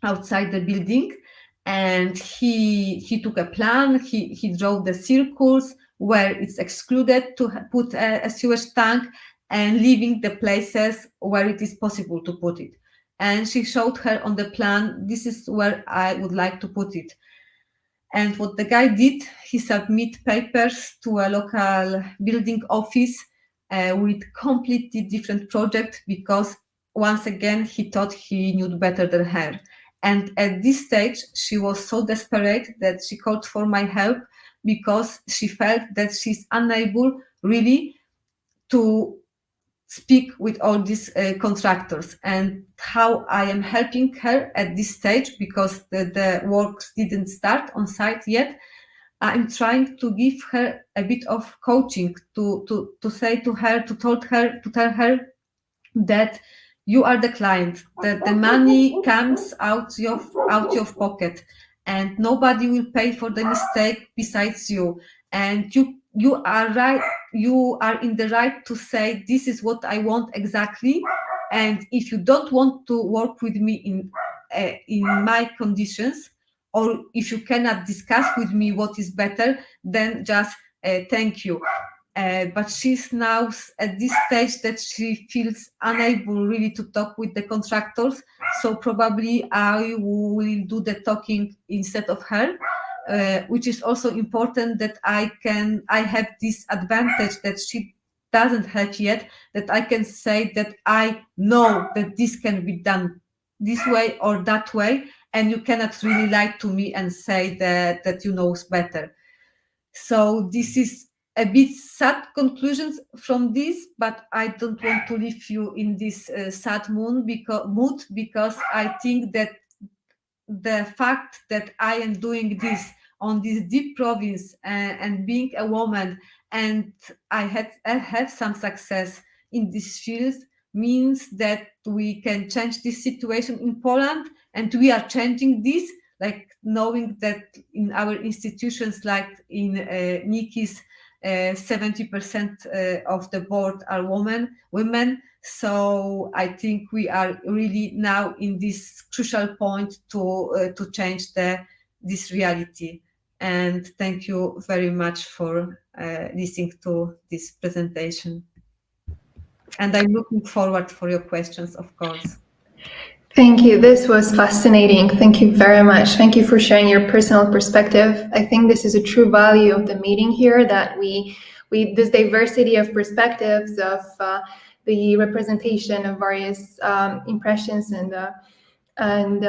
outside the building. And he took a plan, he drew the circles where it's excluded to put a sewage tank, and leaving the places where it is possible to put it. And she showed her on the plan, this is where I would like to put it. And what the guy did, he submitted papers to a local building office with completely different project, because once again, he thought he knew better than her. And at this stage, she was so desperate that she called for my help, because she felt that she's unable really to speak with all these contractors. And how I am helping her at this stage, because the works didn't start on site yet, I'm trying to give her a bit of coaching to tell her that you are the client, that the money comes out your pocket, and nobody will pay for the mistake besides you. And you are right. You are in the right to say, this is what I want exactly, And if you don't want to work with me in my conditions, or if you cannot discuss with me what is better, then just thank you. But she's now at this stage that she feels unable really to talk with the contractors. So probably I will do the talking instead of her, which is also important, that I have this advantage that she doesn't have yet, that I can say that I know that this can be done this way or that way, and you cannot really lie to me and say that you know better. So this is a bit sad conclusions from this, but I don't want to leave you in this sad mood because I think that the fact that I am doing this on this deep province and being a woman, and I have some success in this field, means that we can change this situation in Poland, and we are changing this, like knowing that in our institutions, like in Niki's, 70% of the board are women. So I think we are really now in this crucial point to change this reality. And thank you very much for listening to this presentation. And I'm looking forward for your questions, of course. Thank you. This was fascinating. Thank you very much. Thank you for sharing your personal perspective. I think this is a true value of the meeting here, that we this diversity of perspectives, of the representation of various impressions and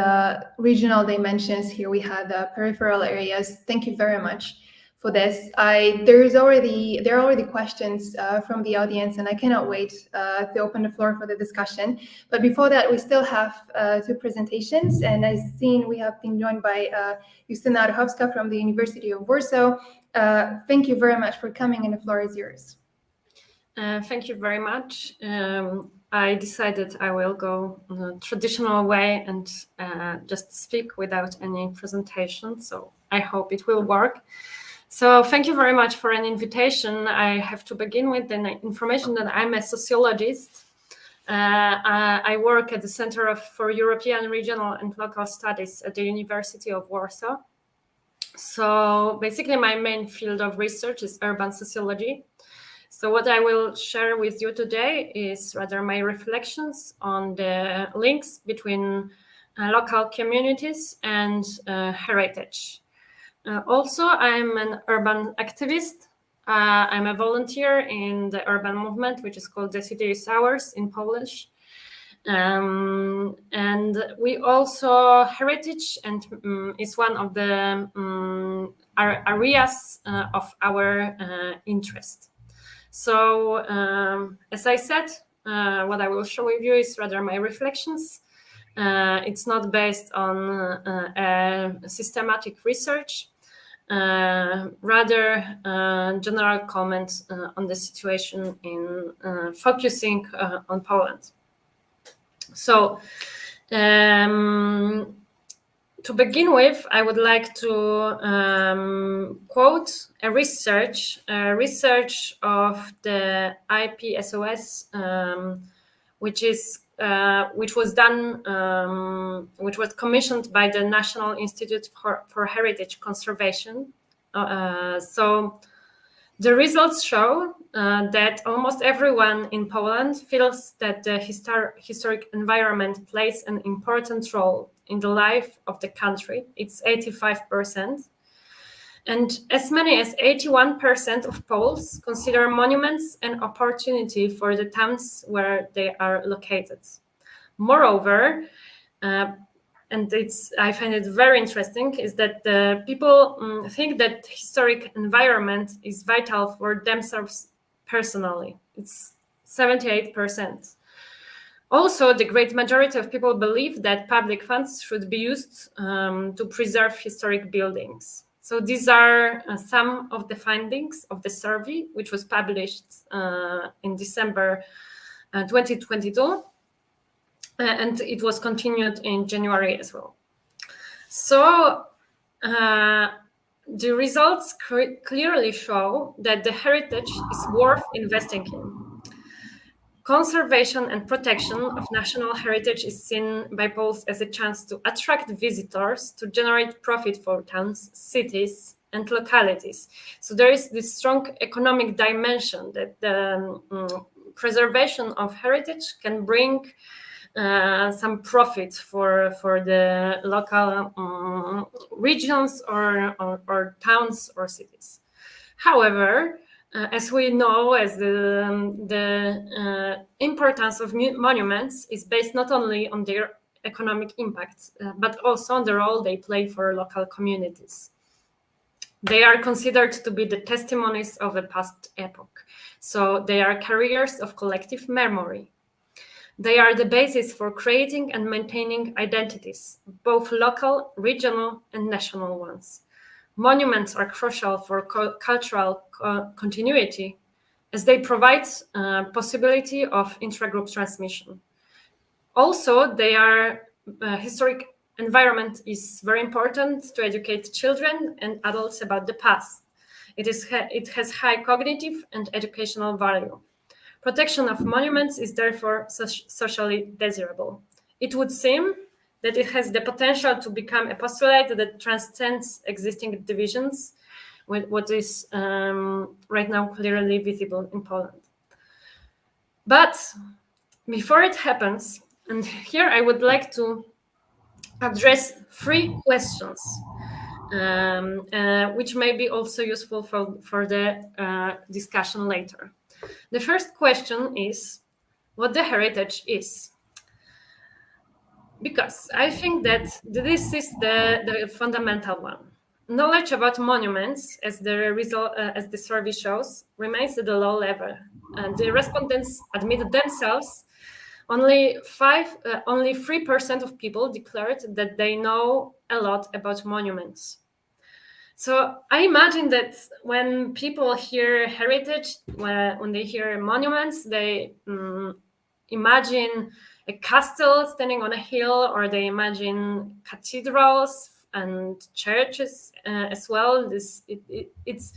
regional dimensions. Here we had the peripheral areas. Thank you very much for this. There are already questions from the audience, and I cannot wait to open the floor for the discussion. But before that, we still have two presentations, and as seen, we have been joined by Justyna Rychowska from the University of Warsaw. Thank you very much for coming, and the floor is yours. Thank you very much. I decided I will go the traditional way and just speak without any presentation, so I hope it will work. So thank you very much for an invitation. I have to begin with the information that I'm a sociologist. I work at the Center for European, Regional and Local Studies at the University of Warsaw. So basically my main field of research is urban sociology. So what I will share with you today is rather my reflections on the links between local communities and heritage. Also, I'm an urban activist. I'm a volunteer in the urban movement, which is called Dziedzictwa Ours in Polish. And we also, heritage and is one of the areas of our interest. So, as I said, what I will share with you is rather my reflections. It's not based on systematic research, rather general comments on the situation in focusing on Poland. So, to begin with, I would like to quote a research of the IPSOS, which was commissioned by the National Institute for Heritage Conservation. So the results show that almost everyone in Poland feels that the historic environment plays an important role in the life of the country. It's 85%. And as many as 81% of Poles consider monuments an opportunity for the towns where they are located. Moreover, and I find it very interesting, is that the people think that historic environment is vital for themselves personally. It's 78%. Also, the great majority of people believe that public funds should be used to preserve historic buildings. So these are some of the findings of the survey, which was published in December 2022, and it was continued in January as well. So the results clearly show that the heritage is worth investing in. Conservation and protection of national heritage is seen by Poles as a chance to attract visitors, to generate profit for towns, cities, and localities. So there is this strong economic dimension that the preservation of heritage can bring some profit for the local regions or towns or cities. However, as we know, as the importance of monuments is based not only on their economic impact, but also on the role they play for local communities. They are considered to be the testimonies of a past epoch. So they are carriers of collective memory. They are the basis for creating and maintaining identities, both local, regional, and national ones. Monuments are crucial for cultural continuity, as they provide possibility of intra-group transmission. Also, their historic environment is very important to educate children and adults about the past. It has high cognitive and educational value. Protection of monuments is therefore socially desirable. It would seem that it has the potential to become a postulate that transcends existing divisions, with what is right now clearly visible in Poland. But before it happens, and here I would like to address 3 questions, which may be also useful for the discussion later. The first question is what the heritage is. Because I think that this is the fundamental one. Knowledge about monuments, as the survey shows, remains at a low level. And the respondents admitted themselves. Only 3% of people declared that they know a lot about monuments. So I imagine that when people hear heritage, when they hear monuments, they imagine a castle standing on a hill, or they imagine cathedrals and churches as well. It's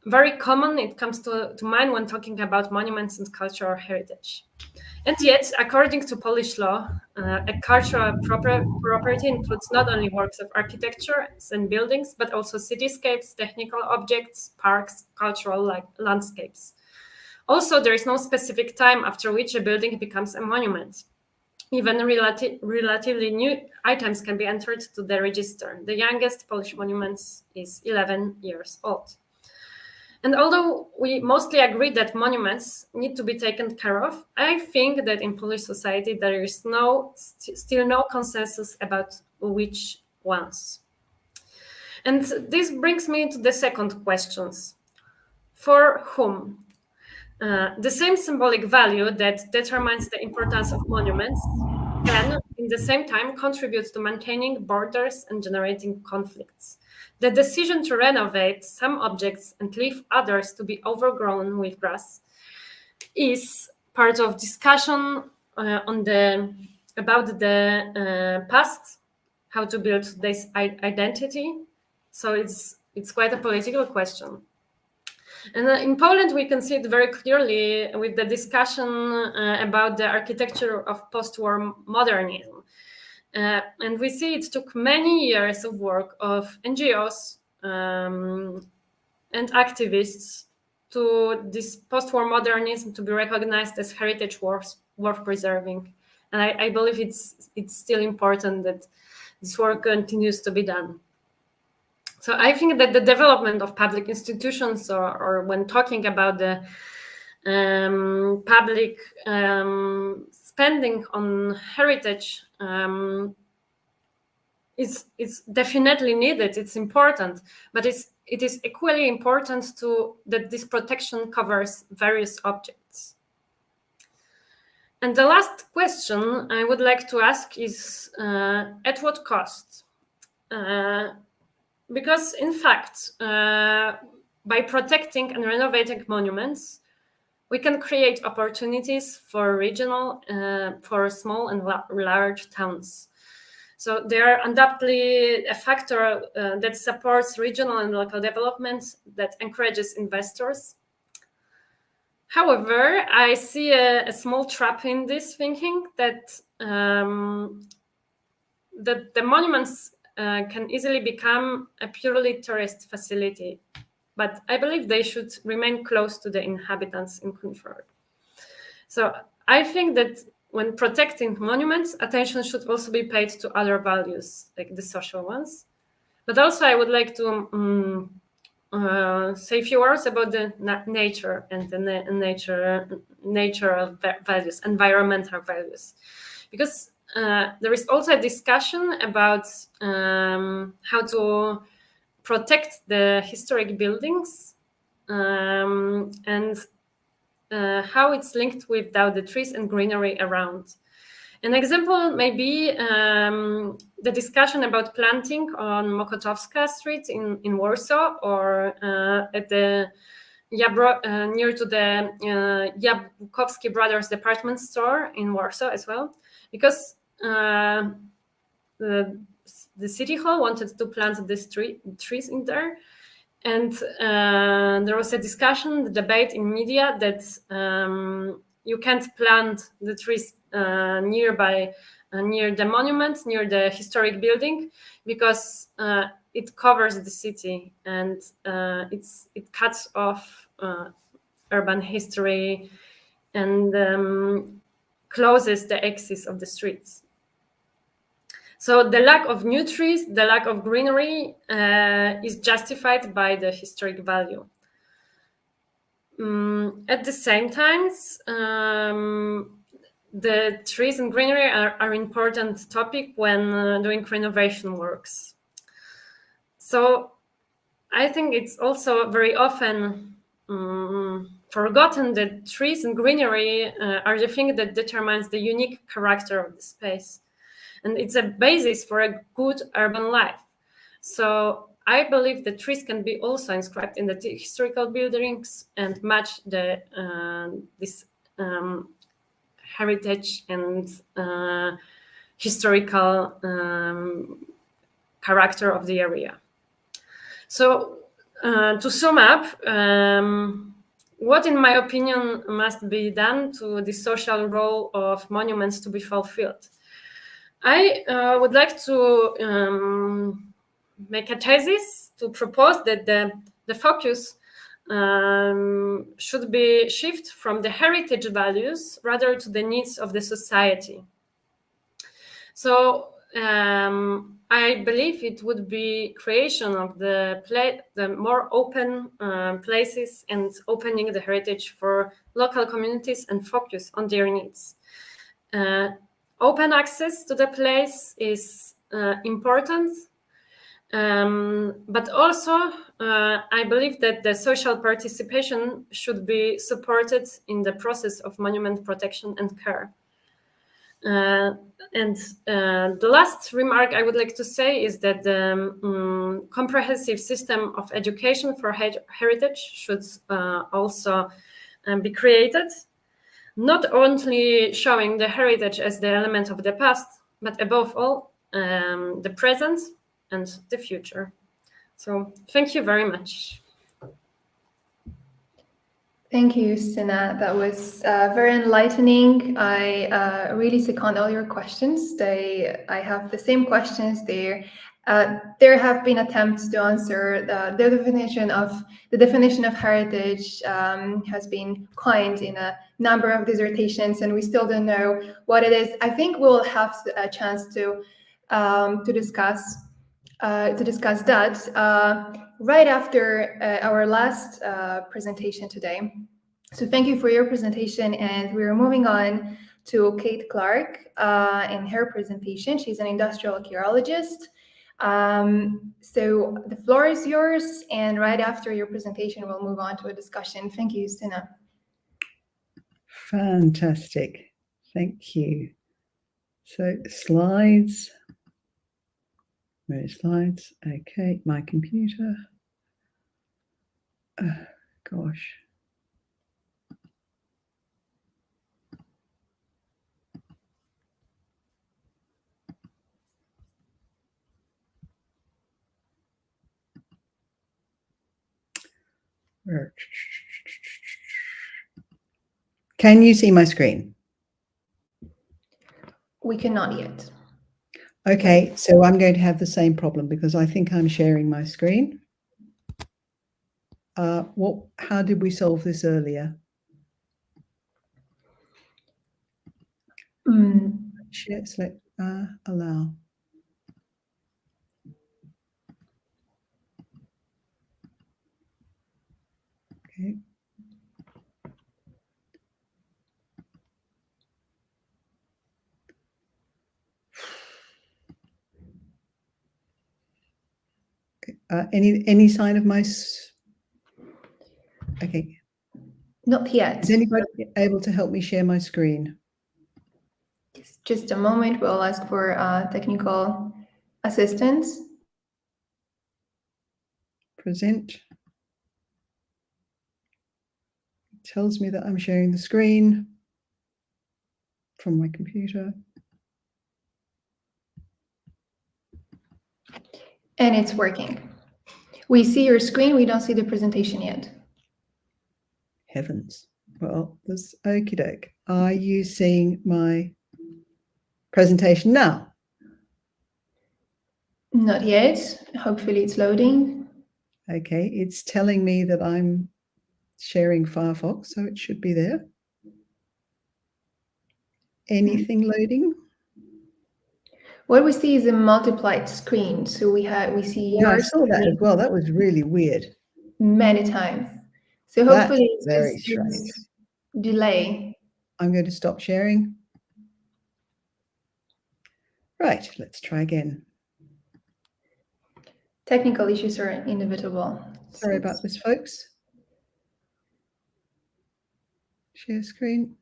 very common. It comes to mind when talking about monuments and cultural heritage. And yet, according to Polish law, a cultural property includes not only works of architecture and buildings, but also cityscapes, technical objects, parks, cultural landscapes. Also, there is no specific time after which a building becomes a monument. Even relatively new items can be entered to the register. The youngest Polish monument is 11 years old. And although we mostly agree that monuments need to be taken care of, I think that in Polish society there is still no consensus about which ones. And this brings me to the second questions. For whom? The same symbolic value that determines the importance of monuments can, in the same time, contribute to maintaining borders and generating conflicts. The decision to renovate some objects and leave others to be overgrown with grass is part of discussion about the past, how to build this identity. So it's quite a political question. And in Poland, we can see it very clearly with the discussion about the architecture of post-war modernism. And we see it took many years of work of NGOs and activists to this post-war modernism to be recognized as heritage worth preserving. And I believe it's still important that this work continues to be done. So I think that the development of public institutions, or when talking about the public spending on heritage, it's definitely needed. It's important, but it is equally important that this protection covers various objects. And the last question I would like to ask is, at what cost? Because in fact, by protecting and renovating monuments, we can create opportunities for for small and large towns. So they are undoubtedly a factor that supports regional and local development, that encourages investors. However, I see a small trap in this thinking that the monuments can easily become a purely tourist facility, but I believe they should remain close to the inhabitants in control. So I think that when protecting monuments, attention should also be paid to other values, like the social ones. But also I would like to say a few words about the nature and the natural values, environmental values, because there is also a discussion about how to protect the historic buildings and how it's linked with the trees and greenery around. An example may be the discussion about planting on Mokotowska Street in Warsaw, or at the near to the Jabłkowski Brothers department store in Warsaw as well, because the city hall wanted to plant these trees in there. And there was a discussion, the debate in media that you can't plant the trees nearby, near the monument, near the historic building, because it covers the city and it cuts off urban history and closes the axis of the streets. So the lack of new trees, the lack of greenery is justified by the historic value. At the same time, the trees and greenery are important topic when doing renovation works. So I think it's also very often forgotten that trees and greenery are the thing that determines the unique character of the space. And it's a basis for a good urban life. So I believe that trees can be also inscribed in the historical buildings and match the this heritage and historical character of the area. So to sum up, what in my opinion must be done to the social role of monuments to be fulfilled? I would like to make a thesis to propose that the focus should be shift from the heritage values rather to the needs of the society. So I believe it would be creation of the more open places and opening the heritage for local communities and focus on their needs. Open access to the place is important, but also I believe that the social participation should be supported in the process of monument protection and care. And the last remark I would like to say is that the comprehensive system of education for heritage should also be created, not only showing the heritage as the element of the past, but above all, the present and the future. So thank you very much. Thank you, Sina. That was very enlightening. I really second all your questions. I have the same questions there. There have been attempts to answer the definition of heritage has been coined in a number of dissertations, and we still don't know what it is. I think we'll have a chance to discuss that right after our last presentation today. So thank you for your presentation, and we're moving on to Kate Clark in her presentation. She's an industrial archaeologist. So the floor is yours, and right after your presentation, we'll move on to a discussion. Thank you, Sina. Fantastic. Thank you. So slides. Where are slides? Okay, my computer. Gosh. Can you see my screen? We cannot yet. Okay, so I'm going to have the same problem because I think I'm sharing my screen. How did we solve this earlier? Share, select, allow. Okay. Any sign of my? Okay. Not yet. Is anybody able to help me share my screen? Just a moment. We'll ask for technical assistance. Present. It tells me that I'm sharing the screen from my computer. And it's working. We see your screen. We don't see the presentation yet. Heavens. Well, there's okie doke. Are you seeing my presentation now? Not yet. Hopefully it's loading. Okay, it's telling me that I'm sharing Firefox, so it should be there. Anything loading? What we see is a multiplied screen. So we see Yeah, I yours saw that as well. That was really weird. many times. So hopefully it's very just strange. this delay. I'm going to stop sharing. Right, let's try again. Technical issues are inevitable. Sorry about this, folks. Share screen.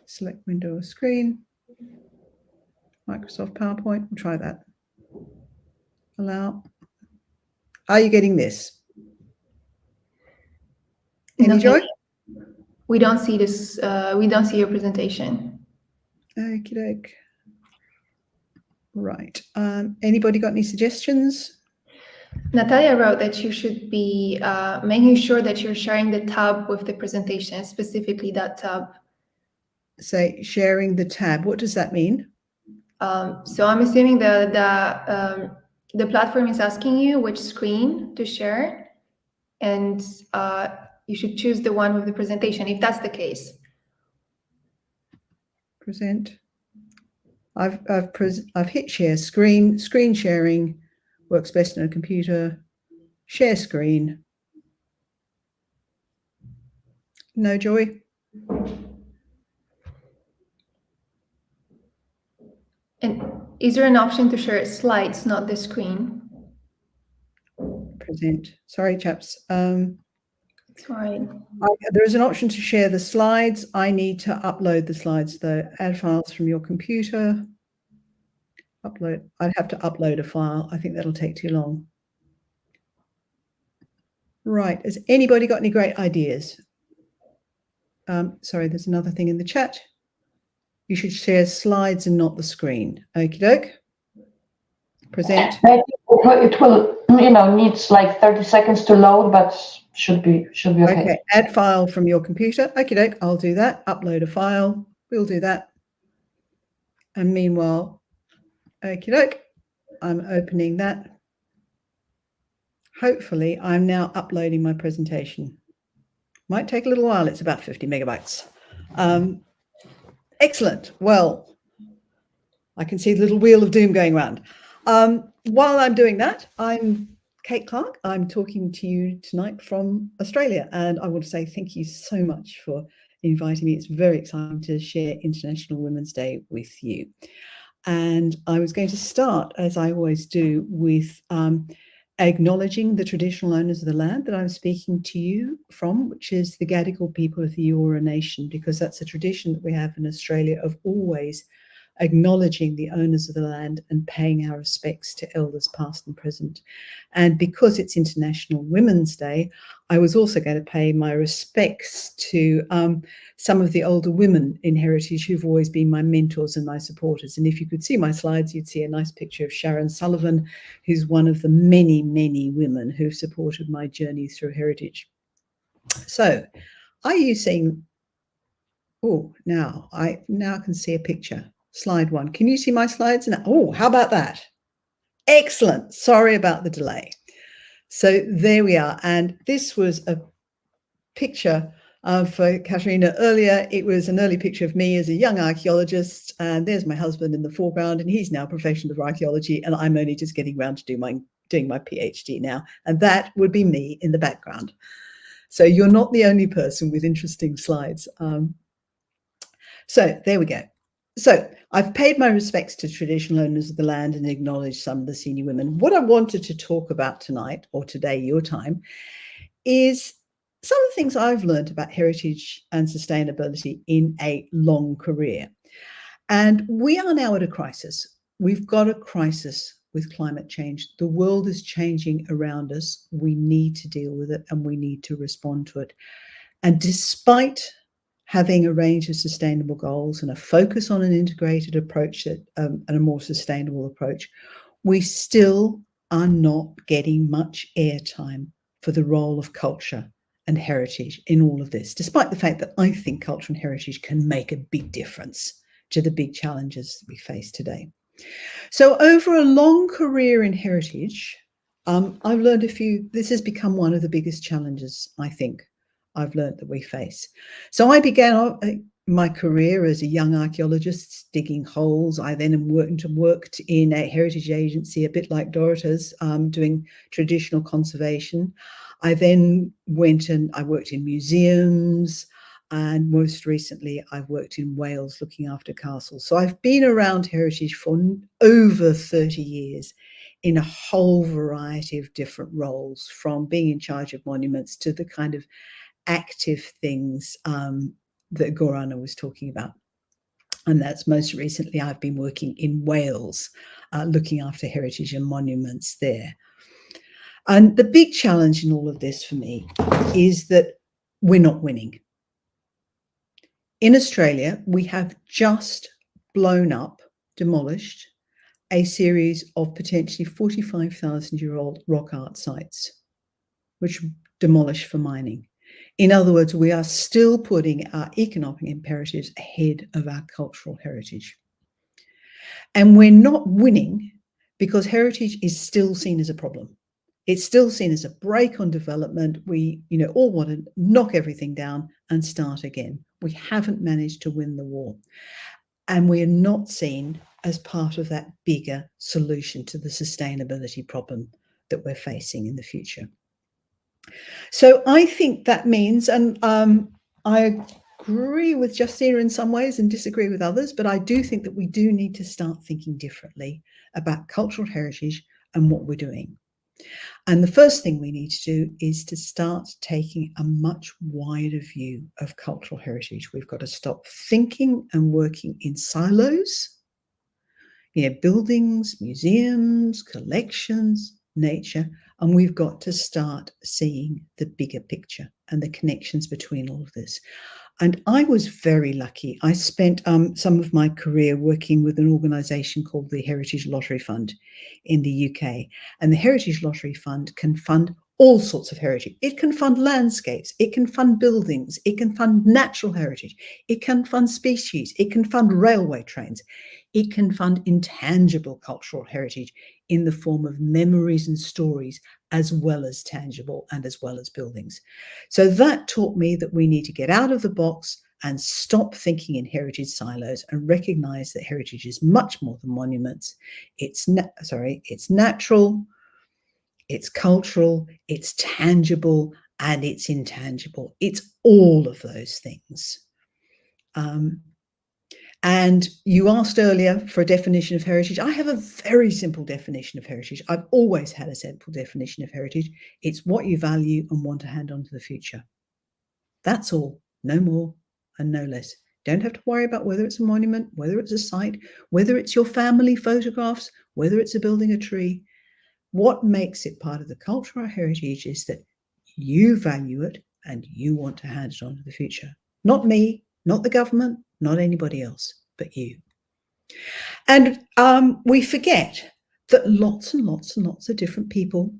Select window or screen. Microsoft PowerPoint. We'll try that. Allow. Are you getting this? Any joy? We don't see this. We don't see your presentation. Okie doke. Right. Anybody got any suggestions? Natalia wrote that you should be making sure that you're sharing the tab with the presentation, specifically that tab. Say sharing the tab. What does that mean? So I'm assuming the platform is asking you which screen to share, and you should choose the one with the presentation if that's the case. Present. I've hit share screen. Screen sharing works best on a computer. Share screen. No joy. And is there an option to share slides, not the screen? Present. Sorry, chaps. Sorry. There is an option to share the slides. I need to upload the slides, though. Add files from your computer. Upload. I'd have to upload a file. I think that'll take too long. Right. Has anybody got any great ideas? Sorry, there's another thing in the chat. You should share slides and not the screen. Okie doke. Present. It will, needs like 30 seconds to load, but should be okay. Okay. Add file from your computer. Okie doke. I'll do that. Upload a file. We'll do that. And meanwhile, okie doke. I'm opening that. Hopefully, I'm now uploading my presentation. Might take a little while. It's about 50 megabytes. Excellent. Well, I can see the little wheel of doom going around. While I'm doing that, I'm Kate Clark. I'm talking to you tonight from Australia, and I want to say thank you so much for inviting me. It's very exciting to share International Women's Day with you. And I was going to start, as I always do, with acknowledging the traditional owners of the land that I'm speaking to you from, which is the Gadigal people of the Eora Nation, because that's a tradition that we have in Australia of always acknowledging the owners of the land and paying our respects to elders past and present. And because it's International Women's Day, I was also going to pay my respects to some of the older women in heritage who've always been my mentors and my supporters. And if you could see my slides, you'd see a nice picture of Sharon Sullivan, who's one of the many, many women who've supported my journey through heritage. So are you seeing, oh, now I can see a picture. Slide 1. Can you see my slides now? Oh, how about that? Excellent. Sorry about the delay. So there we are. And this was a picture of Katerina earlier. It was an early picture of me as a young archaeologist. And there's my husband in the foreground, and he's now a professional of archaeology. And I'm only just getting around to doing my PhD now. And that would be me in the background. So you're not the only person with interesting slides. So there we go. So I've paid my respects to traditional owners of the land and acknowledged some of the senior women. What I wanted to talk about tonight, or today, your time, is some of the things I've learned about heritage and sustainability in a long career. And we are now at a crisis. We've got a crisis with climate change. The world is changing around us. We need to deal with it and we need to respond to it. And despite having a range of sustainable goals and a focus on an integrated approach and a more sustainable approach, we still are not getting much airtime for the role of culture and heritage in all of this, despite the fact that I think culture and heritage can make a big difference to the big challenges that we face today. So over a long career in heritage, I've learned this has become one of the biggest challenges, I think, I've learned that we face. So I began my career as a young archaeologist digging holes. I then worked in a heritage agency, a bit like Dorotha's, doing traditional conservation. I then went and I worked in museums, and most recently I've worked in Wales looking after castles. So I've been around heritage for over 30 years in a whole variety of different roles, from being in charge of monuments to the kind of active things that Gorana was talking about. And that's most recently I've been working in Wales, looking after heritage and monuments there. And the big challenge in all of this for me is that we're not winning. In Australia, we have just blown up, demolished, a series of potentially 45,000-year-old rock art sites, which demolished for mining. In other words, we are still putting our economic imperatives ahead of our cultural heritage. And we're not winning because heritage is still seen as a problem. It's still seen as a brake on development. We, all want to knock everything down and start again. We haven't managed to win the war. And we're not seen as part of that bigger solution to the sustainability problem that we're facing in the future. So I think that means, and I agree with Justina in some ways and disagree with others, but I do think that we do need to start thinking differently about cultural heritage and what we're doing. And the first thing we need to do is to start taking a much wider view of cultural heritage. We've got to stop thinking and working in silos, buildings, museums, collections, nature, and we've got to start seeing the bigger picture and the connections between all of this. And I was very lucky. I spent some of my career working with an organisation called the Heritage Lottery Fund in the UK. And the Heritage Lottery Fund can fund all sorts of heritage. It can fund landscapes, it can fund buildings, it can fund natural heritage, it can fund species, it can fund railway trains, it can fund intangible cultural heritage in the form of memories and stories, as well as tangible and as well as buildings. So that taught me that we need to get out of the box and stop thinking in heritage silos and recognize that heritage is much more than monuments. It's natural, it's cultural, it's tangible, and it's intangible. It's all of those things. And you asked earlier for a definition of heritage. I have a very simple definition of heritage. I've always had a simple definition of heritage. It's what you value and want to hand on to the future. That's all, no more and no less. Don't have to worry about whether it's a monument, whether it's a site, whether it's your family photographs, whether it's a building, a tree. What makes it part of the cultural heritage is that you value it and you want to hand it on to the future. Not me, not the government, not anybody else, but you. And we forget that lots and lots and lots of different people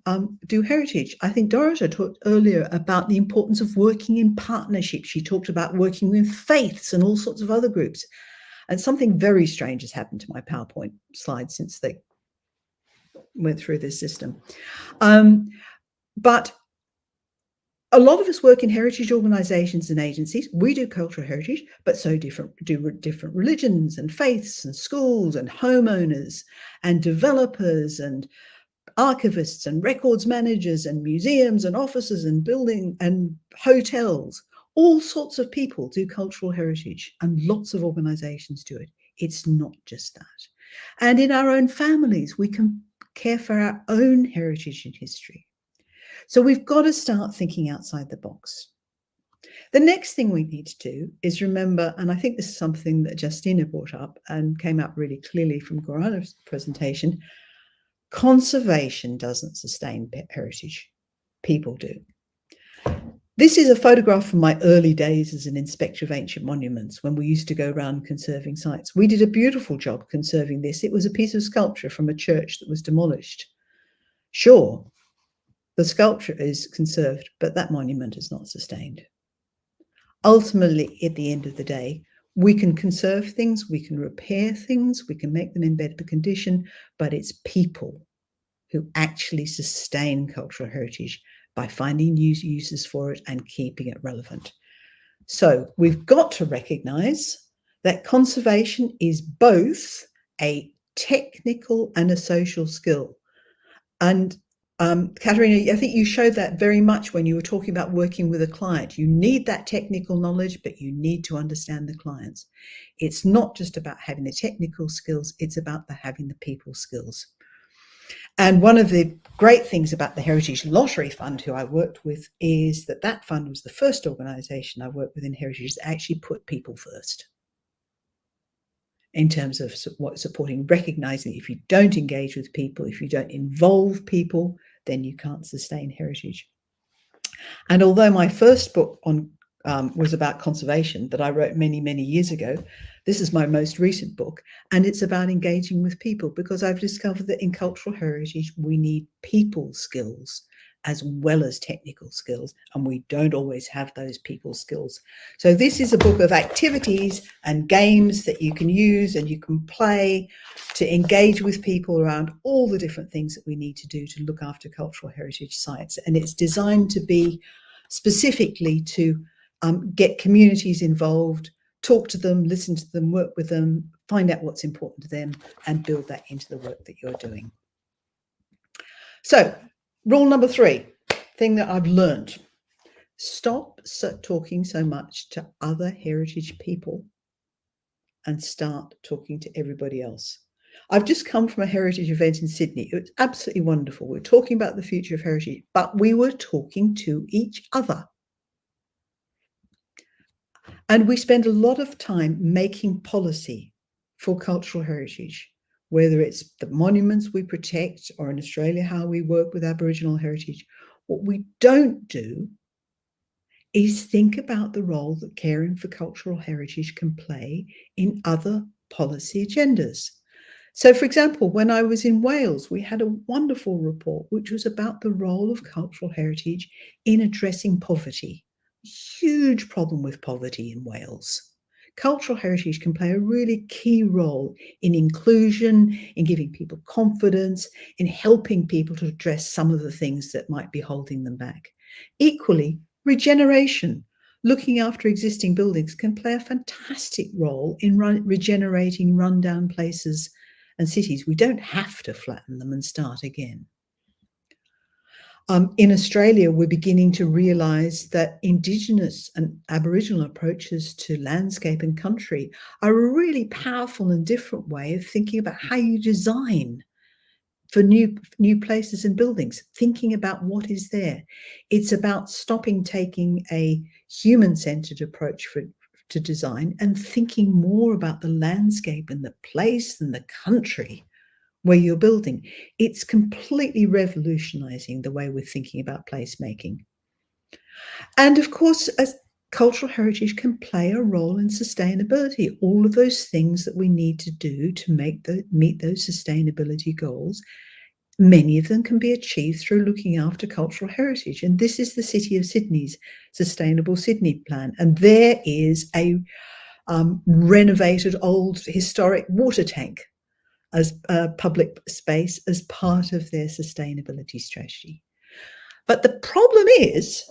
do heritage. I think Dorota talked earlier about the importance of working in partnership. She talked about working with faiths and all sorts of other groups. And something very strange has happened to my PowerPoint slides since they went through this system. But a lot of us work in heritage organizations and agencies. We do cultural heritage, but so do different religions and faiths and schools and homeowners and developers and archivists and records managers and museums and offices and building and hotels. All sorts of people do cultural heritage, and lots of organizations do it. It's not just that. And in our own families, we can care for our own heritage and history. So we've got to start thinking outside the box. The next thing we need to do is remember, and I think this is something that Justina brought up and came out really clearly from Gorana's presentation, conservation doesn't sustain heritage. People do. This is a photograph from my early days as an inspector of ancient monuments when we used to go around conserving sites. We did a beautiful job conserving this. It was a piece of sculpture from a church that was demolished. Sure, the sculpture is conserved, but that monument is not sustained. Ultimately, at the end of the day, we can conserve things, we can repair things, we can make them in better condition, but it's people who actually sustain cultural heritage by finding new uses for it and keeping it relevant. So we've got to recognize that conservation is both a technical and a social skill. And Katerina, I think you showed that very much when you were talking about working with a client. You need that technical knowledge, but you need to understand the clients. It's not just about having the technical skills, it's about having the people skills. And one of the great things about the Heritage Lottery Fund, who I worked with, is that that fund was the first organization I worked with in heritage that actually put people first. In terms of supporting, recognizing if you don't engage with people, if you don't involve people, then you can't sustain heritage. And although my first book on was about conservation that I wrote many, many years ago, this is my most recent book, and it's about engaging with people, because I've discovered that in cultural heritage, we need people skills as well as technical skills, and we don't always have those people skills. So this is a book of activities and games that you can use and you can play to engage with people around all the different things that we need to do to look after cultural heritage sites. And it's designed to be specifically to get communities involved, talk to them, listen to them, work with them, find out what's important to them, and build that into the work that you're doing. So, rule number 3, thing that I've learned: stop talking so much to other heritage people and start talking to everybody else. I've just come from a heritage event in Sydney. It was absolutely wonderful. We were talking about the future of heritage, but we were talking to each other. And we spend a lot of time making policy for cultural heritage, whether it's the monuments we protect, or in Australia, how we work with Aboriginal heritage. What we don't do is think about the role that caring for cultural heritage can play in other policy agendas. So, for example, when I was in Wales, we had a wonderful report which was about the role of cultural heritage in addressing poverty. Huge problem with poverty in Wales. Cultural heritage can play a really key role in inclusion, in giving people confidence, in helping people to address some of the things that might be holding them back. Equally, regeneration, looking after existing buildings, can play a fantastic role in regenerating rundown places and cities. We don't have to flatten them and start again. In Australia, we're beginning to realise that Indigenous and Aboriginal approaches to landscape and country are a really powerful and different way of thinking about how you design for new places and buildings, thinking about what is there. It's about stopping taking a human-centred approach to design and thinking more about the landscape and the place and the country where you're building. It's completely revolutionizing the way we're thinking about placemaking. And of course, as cultural heritage can play a role in sustainability. All of those things that we need to do to meet those sustainability goals, many of them can be achieved through looking after cultural heritage. And this is the City of Sydney's Sustainable Sydney Plan. And there is a renovated old historic water tank as a public space as part of their sustainability strategy. But the problem is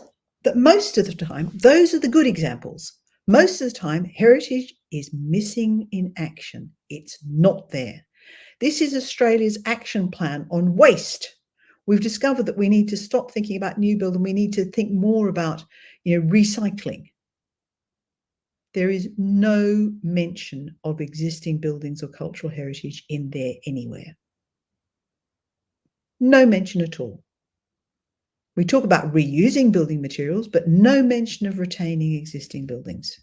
that most of the time, those are the good examples. Most of the time, heritage is missing in action. It's not there. This is Australia's action plan on waste. We've discovered that we need to stop thinking about new build and we need to think more about, recycling. There is no mention of existing buildings or cultural heritage in there anywhere. No mention at all. We talk about reusing building materials, but no mention of retaining existing buildings.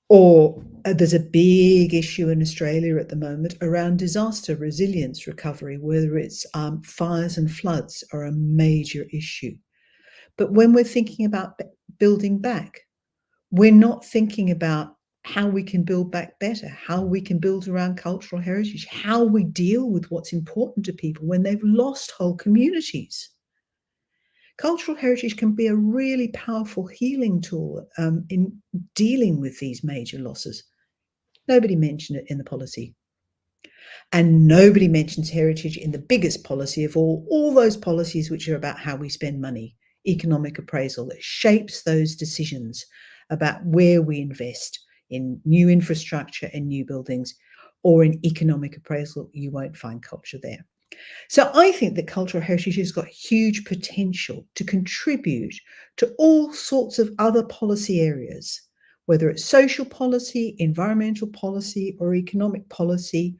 Or there's a big issue in Australia at the moment around disaster resilience recovery, whether it's fires and floods are a major issue. But when we're thinking about building back, we're not thinking about how we can build back better, how we can build around cultural heritage, how we deal with what's important to people when they've lost whole communities. Cultural heritage can be a really powerful healing tool in dealing with these major losses. Nobody mentioned it in the policy. And nobody mentions heritage in the biggest policy of all those policies which are about how we spend money, economic appraisal that shapes those decisions about where we invest in new infrastructure and new buildings, or in economic appraisal. You won't find culture there. So I think that cultural heritage has got huge potential to contribute to all sorts of other policy areas, whether it's social policy, environmental policy, or economic policy,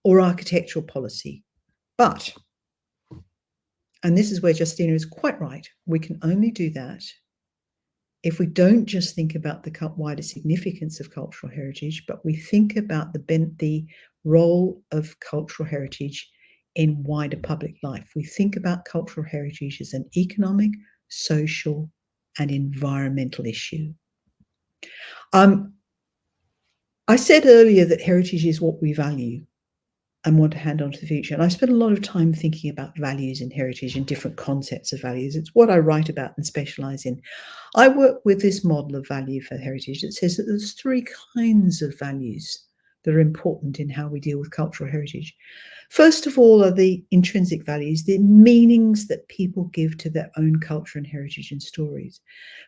or architectural policy. But, and this is where Justina is quite right, we can only do that if we don't just think about the wider significance of cultural heritage, but we think about the role of cultural heritage in wider public life. We think about cultural heritage as an economic, social, and environmental issue. I said earlier that heritage is what we value and want to hand on to the future. And I spent a lot of time thinking about values and heritage and different concepts of values. It's what I write about and specialize in. I work with this model of value for heritage that says that there's three kinds of values that are important in how we deal with cultural heritage. First of all are the intrinsic values, the meanings that people give to their own culture and heritage and stories.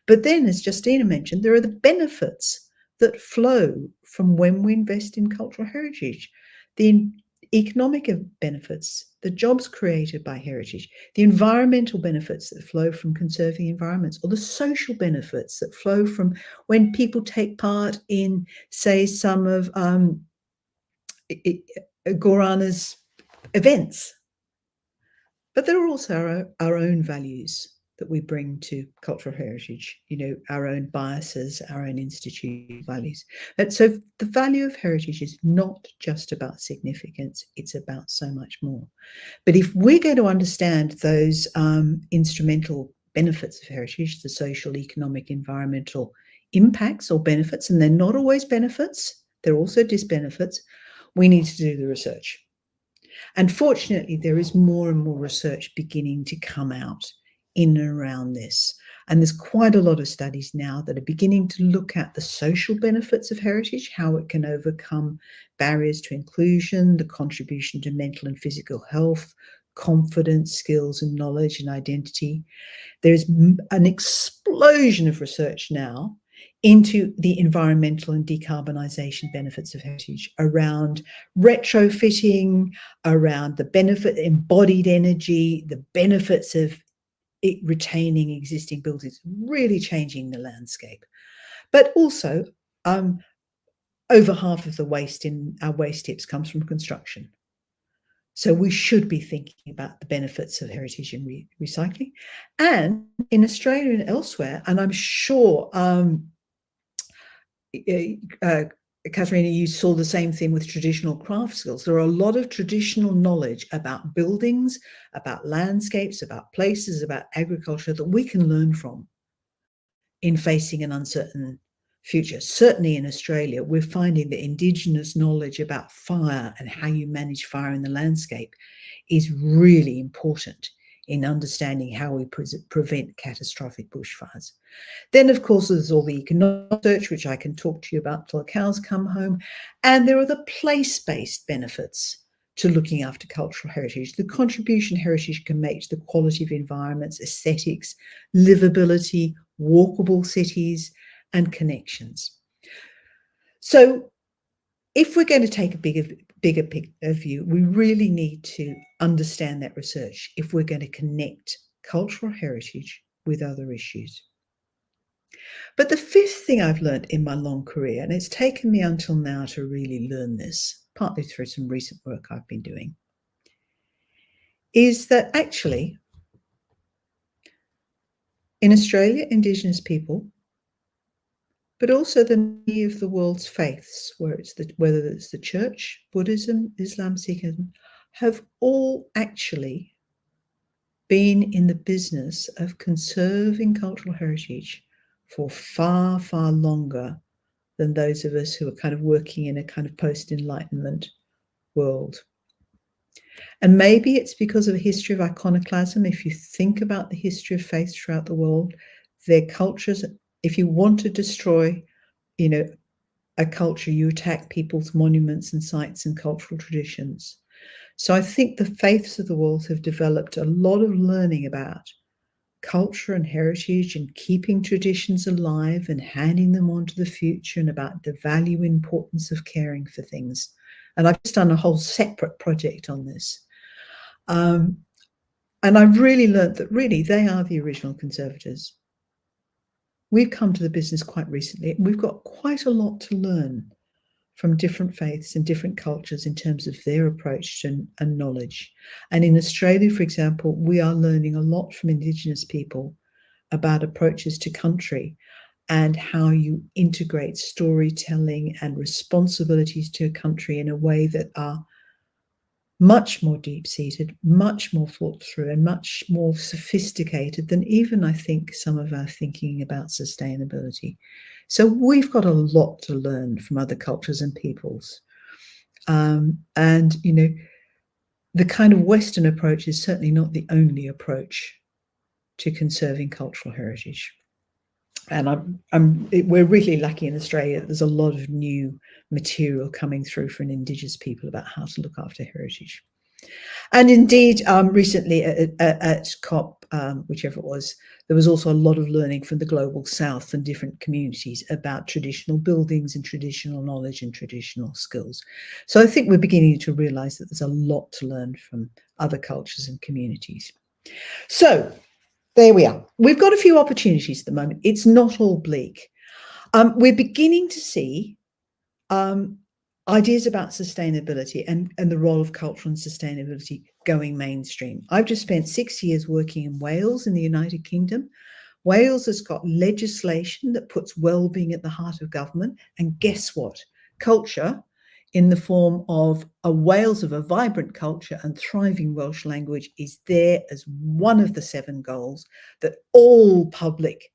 But then, as Justina mentioned, there are the benefits that flow from when we invest in cultural heritage. The economic benefits, the jobs created by heritage, the environmental benefits that flow from conserving environments, or the social benefits that flow from when people take part in, say, some of Gorana's events. But there are also our own values that we bring to cultural heritage, our own biases, our own institutional values. And so the value of heritage is not just about significance, it's about so much more. But if we're going to understand those instrumental benefits of heritage, the social, economic, environmental impacts or benefits, and they're not always benefits, they're also disbenefits, we need to do the research. And fortunately, there is more and more research beginning to come out in and around this. And there's quite a lot of studies now that are beginning to look at the social benefits of heritage, how it can overcome barriers to inclusion, the contribution to mental and physical health, confidence, skills and knowledge and identity. There's an explosion of research now into the environmental and decarbonisation benefits of heritage, around retrofitting, around the benefit, embodied energy, the benefits of it retaining existing buildings, really changing the landscape. But also, over half of the waste in our waste tips comes from construction. So we should be thinking about the benefits of heritage and recycling. And in Australia and elsewhere, and I'm sure Katharina, you saw the same thing with traditional craft skills. There are a lot of traditional knowledge about buildings, about landscapes, about places, about agriculture that we can learn from. in facing an uncertain future. Certainly in Australia, we're finding that Indigenous knowledge about fire and how you manage fire in the landscape is really important in understanding how we prevent catastrophic bushfires. Then, of course, there's all the economic research, which I can talk to you about till the cows come home. And there are the place-based benefits to looking after cultural heritage, the contribution heritage can make to the quality of environments, aesthetics, livability, walkable cities, and connections. So if we're going to take a bigger view, we really need to understand that research if we're going to connect cultural heritage with other issues. But the fifth thing I've learned in my long career, and it's taken me until now to really learn this, partly through some recent work I've been doing, is that actually in Australia, Indigenous people, but also many of the world's faiths, whether it's the Church, Buddhism, Islam, Sikhism, have all actually been in the business of conserving cultural heritage for far, far longer than those of us who are kind of working in a kind of post-Enlightenment world. And maybe it's because of a history of iconoclasm. If you think about the history of faiths throughout the world, their cultures, if you want to destroy, a culture, you attack people's monuments and sites and cultural traditions. So I think the faiths of the world have developed a lot of learning about culture and heritage and keeping traditions alive and handing them on to the future, and about the value and importance of caring for things. And I've just done a whole separate project on this. And I've really learned that really they are the original conservators. We've come to the business quite recently, and we've got quite a lot to learn from different faiths and different cultures in terms of their approach and knowledge. And in Australia, for example, we are learning a lot from Indigenous people about approaches to country and how you integrate storytelling and responsibilities to a country in a way that are much more deep-seated, much more thought through, and much more sophisticated than even, I think, some of our thinking about sustainability. So we've got a lot to learn from other cultures and peoples. And, the kind of Western approach is certainly not the only approach to conserving cultural heritage. And we're really lucky in Australia that there's a lot of new material coming through for Indigenous people about how to look after heritage. And indeed, recently at COP, whichever it was, there was also a lot of learning from the Global South and different communities about traditional buildings and traditional knowledge and traditional skills. So I think we're beginning to realize that there's a lot to learn from other cultures and communities. So there we are. We've got a few opportunities at the moment. It's not all bleak. We're beginning to see ideas about sustainability and the role of culture and sustainability going mainstream. I've just spent 6 years working in Wales in the United Kingdom. Wales has got legislation that puts well-being at the heart of government. And guess what? Culture, in the form of a Wales of a vibrant culture and thriving Welsh language, is there as one of the 7 goals that all public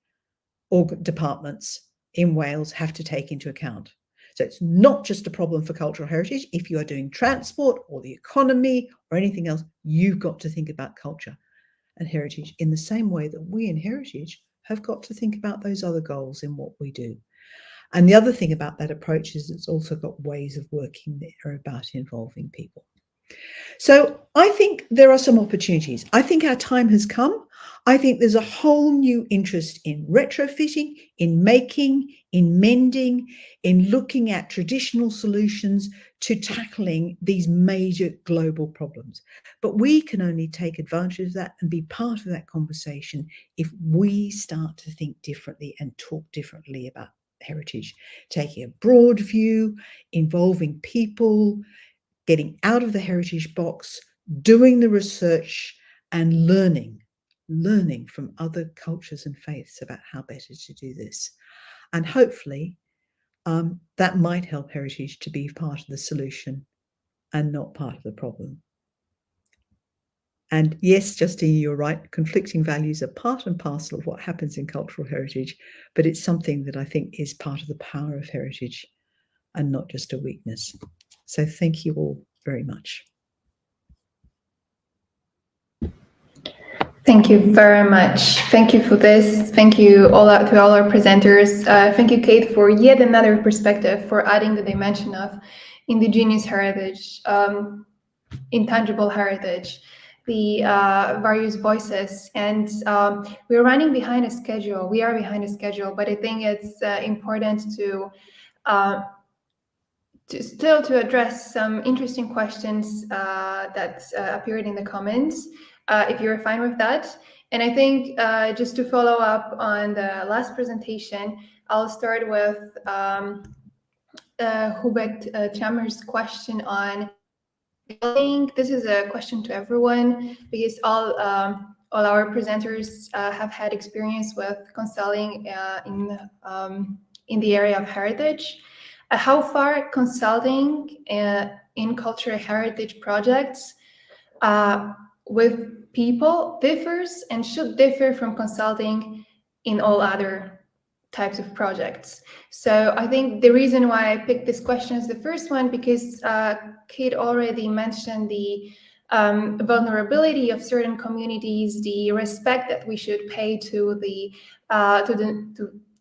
departments in Wales have to take into account. So it's not just a problem for cultural heritage. If you are doing transport or the economy or anything else, you've got to think about culture and heritage in the same way that we in heritage have got to think about those other goals in what we do. And the other thing about that approach is it's also got ways of working that are about involving people. So I think there are some opportunities. I think our time has come. I think there's a whole new interest in retrofitting, in making, in mending, in looking at traditional solutions to tackling these major global problems. But we can only take advantage of that and be part of that conversation if we start to think differently and talk differently about heritage, taking a broad view, involving people, getting out of the heritage box, doing the research, and learning from other cultures and faiths about how better to do this. And hopefully that might help heritage to be part of the solution and not part of the problem. And yes, Justine, you're right. Conflicting values are part and parcel of what happens in cultural heritage, but it's something that I think is part of the power of heritage and not just a weakness. So thank you all very much. Thank you very much. Thank you for this. Thank you to all our presenters. Thank you, Kate, for yet another perspective, for adding the dimension of indigenous heritage, intangible heritage, the various voices. And we're running behind a schedule. We are behind a schedule, but I think it's important to address some interesting questions that appeared in the comments, if you're fine with that. And I think just to follow up on the last presentation, I'll start with Hubert Trammer's question on, I think this is a question to everyone, because all our presenters have had experience with consulting in the area of heritage. How far consulting in cultural heritage projects with people differs and should differ from consulting in all other types of projects? So I think the reason why I picked this question as the first one, because Kate already mentioned the vulnerability of certain communities, the respect that we should pay to the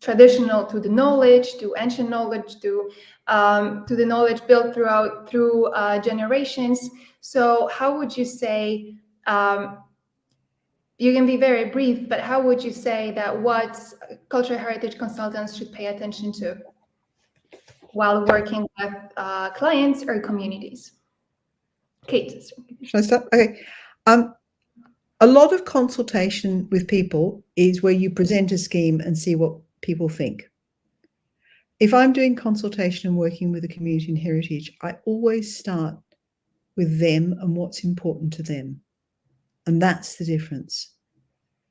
traditional, to the knowledge, to ancient knowledge, to the knowledge built through generations. So how would you say, you can be very brief, but how would you say that what cultural heritage consultants should pay attention to while working with clients or communities? Kate. Shall I start? Okay. A lot of consultation with people is where you present a scheme and see what people think. If I'm doing consultation and working with a community in heritage, I always start with them and what's important to them. And that's the difference.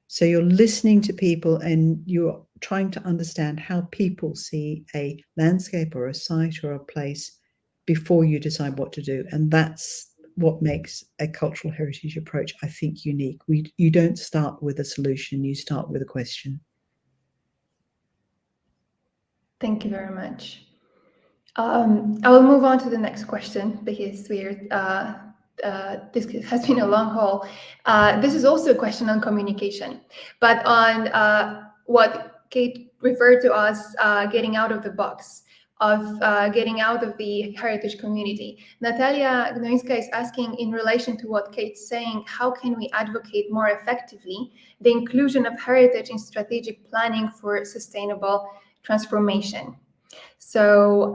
So you're listening to people and you're trying to understand how people see a landscape or a site or a place before you decide what to do. And that's what makes a cultural heritage approach, I think, unique. You don't start with a solution, you start with a question. Thank you very much. I will move on to the next question, because this has been a long haul. This is also a question on communication, but on what Kate referred to as getting out of the box, of getting out of the heritage community. Natalia Gnońska is asking, in relation to what Kate's saying, how can we advocate more effectively the inclusion of heritage in strategic planning for sustainable transformation? So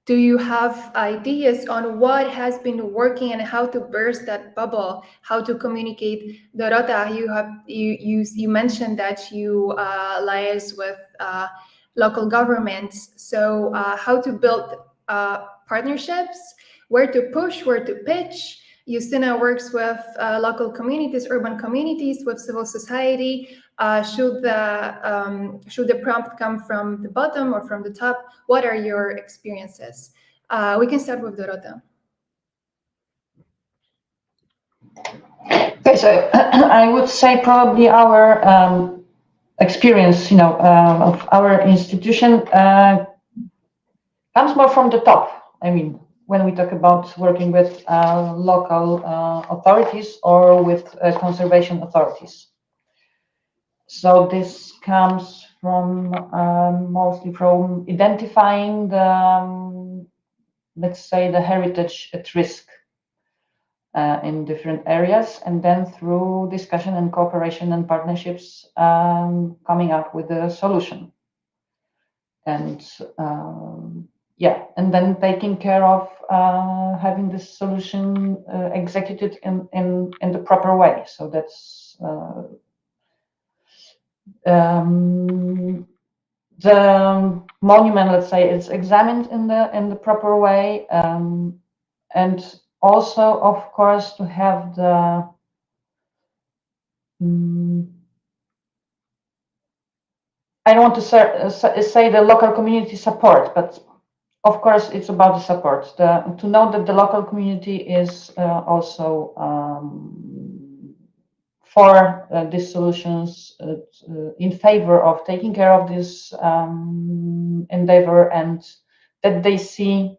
do you have ideas on what has been working and how to burst that bubble, how to communicate? Dorota, you mentioned that you liaise with local governments. So how to build partnerships, where to push, where to pitch. Justina works with local communities, urban communities, with civil society. Should the prompt come from the bottom or from the top? What are your experiences? We can start with Dorota. Okay, so I would say probably our experience, of our institution comes more from the top. I mean, when we talk about working with local authorities or with conservation authorities. So this comes from mostly from identifying the, let's say, the heritage at risk in different areas, and then through discussion and cooperation and partnerships, coming up with a solution. And and then taking care of having this solution executed in the proper way. So that's the monument, let's say, is examined in the proper way, and also, of course, to have the I don't want to say the local community support, but of course it's about the support. To know that the local community is also for these solutions in favor of taking care of this endeavor, and that they see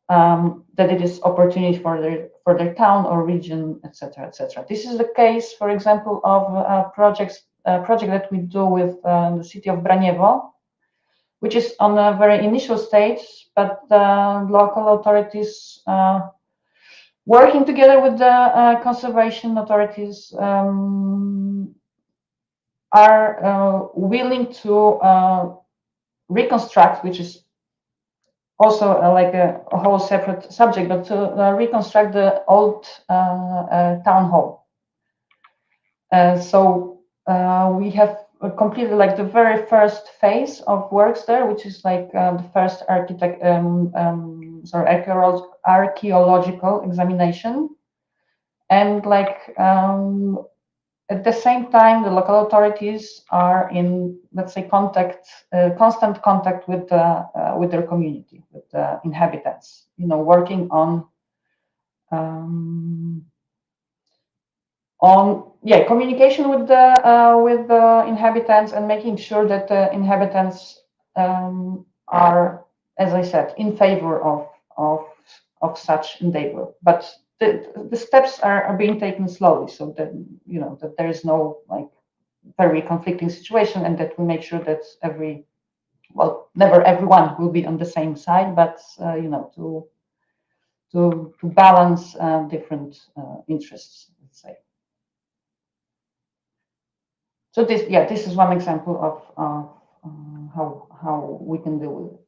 that it is opportunity for their town or region, etc., etc. This is the case, for example, of a project that we do with the city of Braniewo, which is on a very initial stage, but the local authorities working together with the conservation authorities are willing to reconstruct, which is also like a whole separate subject, but to reconstruct the old town hall. So we have completed like the very first phase of works there, which is like the first archaeological examination, and like at the same time, the local authorities are in, let's say, constant contact with their community, with the inhabitants. You know, working on communication with the inhabitants, and making sure that the inhabitants are, as I said, in favor of such endeavor. But the steps are being taken slowly, so that that there is no like very conflicting situation, and that we make sure that never everyone will be on the same side, but to balance different interests, let's say. So this is one example of how we can deal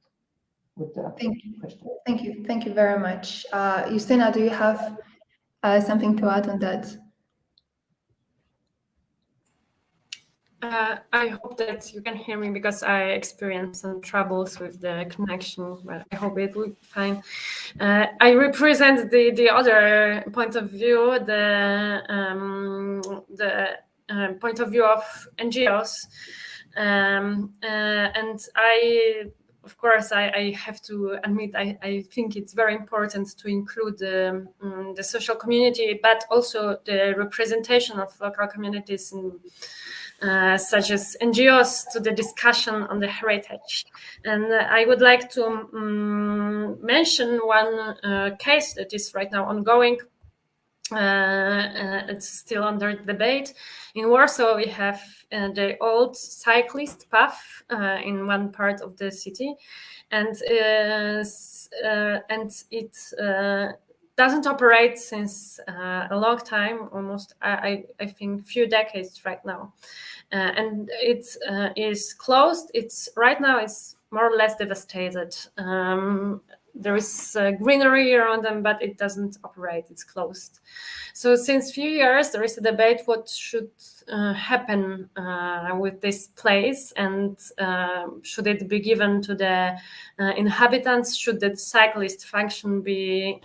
with the question. Thank you very much. Justyna, do you have something to add on that? I hope that you can hear me, because I experienced some troubles with the connection, but I hope it will be fine. I represent the other point of view, the point of view of NGOs, and I, of course, I have to admit, I think it's very important to include the social community, but also the representation of local communities such as NGOs to the discussion on the heritage. And I would like to mention one case that is right now ongoing. It's still under debate. In Warsaw, we have the old cyclist path in one part of the city, and it doesn't operate since a long time, almost I think few decades right now, and it is closed. It's right now it's more or less devastated. There is greenery around them, but it doesn't operate. It's closed. So since few years, there is a debate what should happen with this place, and should it be given to the inhabitants? Should the cyclist function be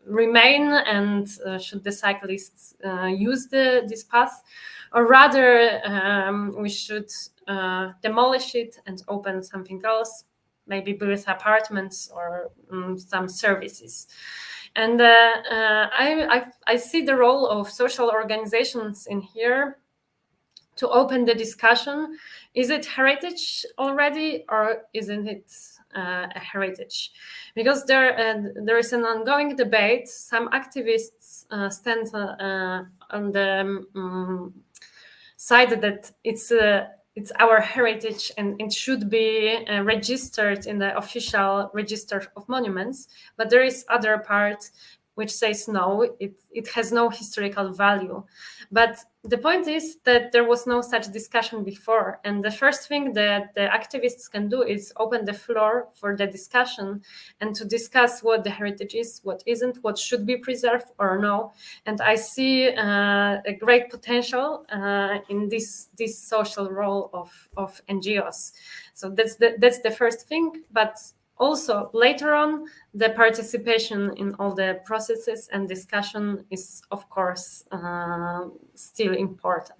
remain, and should the cyclists use this path, or rather we should demolish it and open something else? Maybe build apartments or some services. And I see the role of social organizations in here to open the discussion. Is it heritage already, or isn't it a heritage? Because there is an ongoing debate. Some activists stand on the side that it's our heritage and it should be registered in the official register of monuments. But there is other part which says no, it has no historical value. But the point is that there was no such discussion before. And the first thing that the activists can do is open the floor for the discussion and to discuss what the heritage is, what isn't, what should be preserved or no. And I see a great potential in this social role of NGOs. So that's the first thing. But also, later on, the participation in all the processes and discussion is, of course, still important.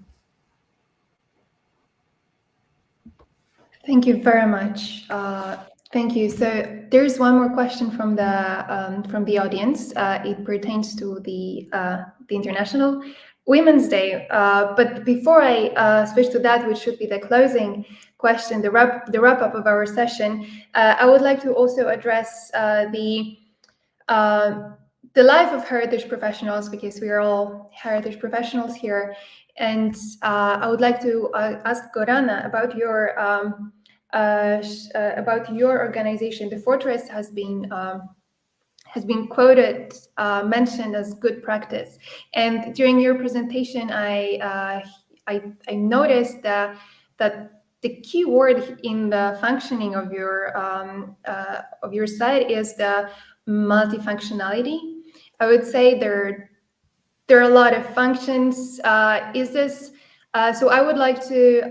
Thank you very much. Thank you. So there's one more question from the audience. It pertains to the international. Women's Day. But before I switch to that, which should be the closing question, the wrap up of our session, I would like to also address the life of heritage professionals, because we are all heritage professionals here. And I would like to ask Gorana about your organization. The Fortress has been quoted, mentioned as good practice. And during your presentation, I noticed that the key word in the functioning of your site is the multifunctionality. I would say there are a lot of functions. So I would like to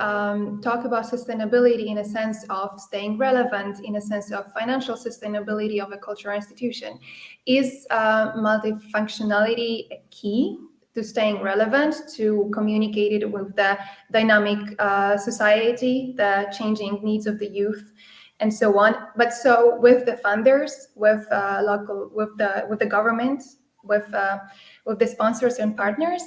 talk about sustainability in a sense of staying relevant, in a sense of financial sustainability of a cultural institution. Is multifunctionality a key to staying relevant, to communicate it with the dynamic society, the changing needs of the youth, and so on? But so with the funders, with the government, with the sponsors and partners.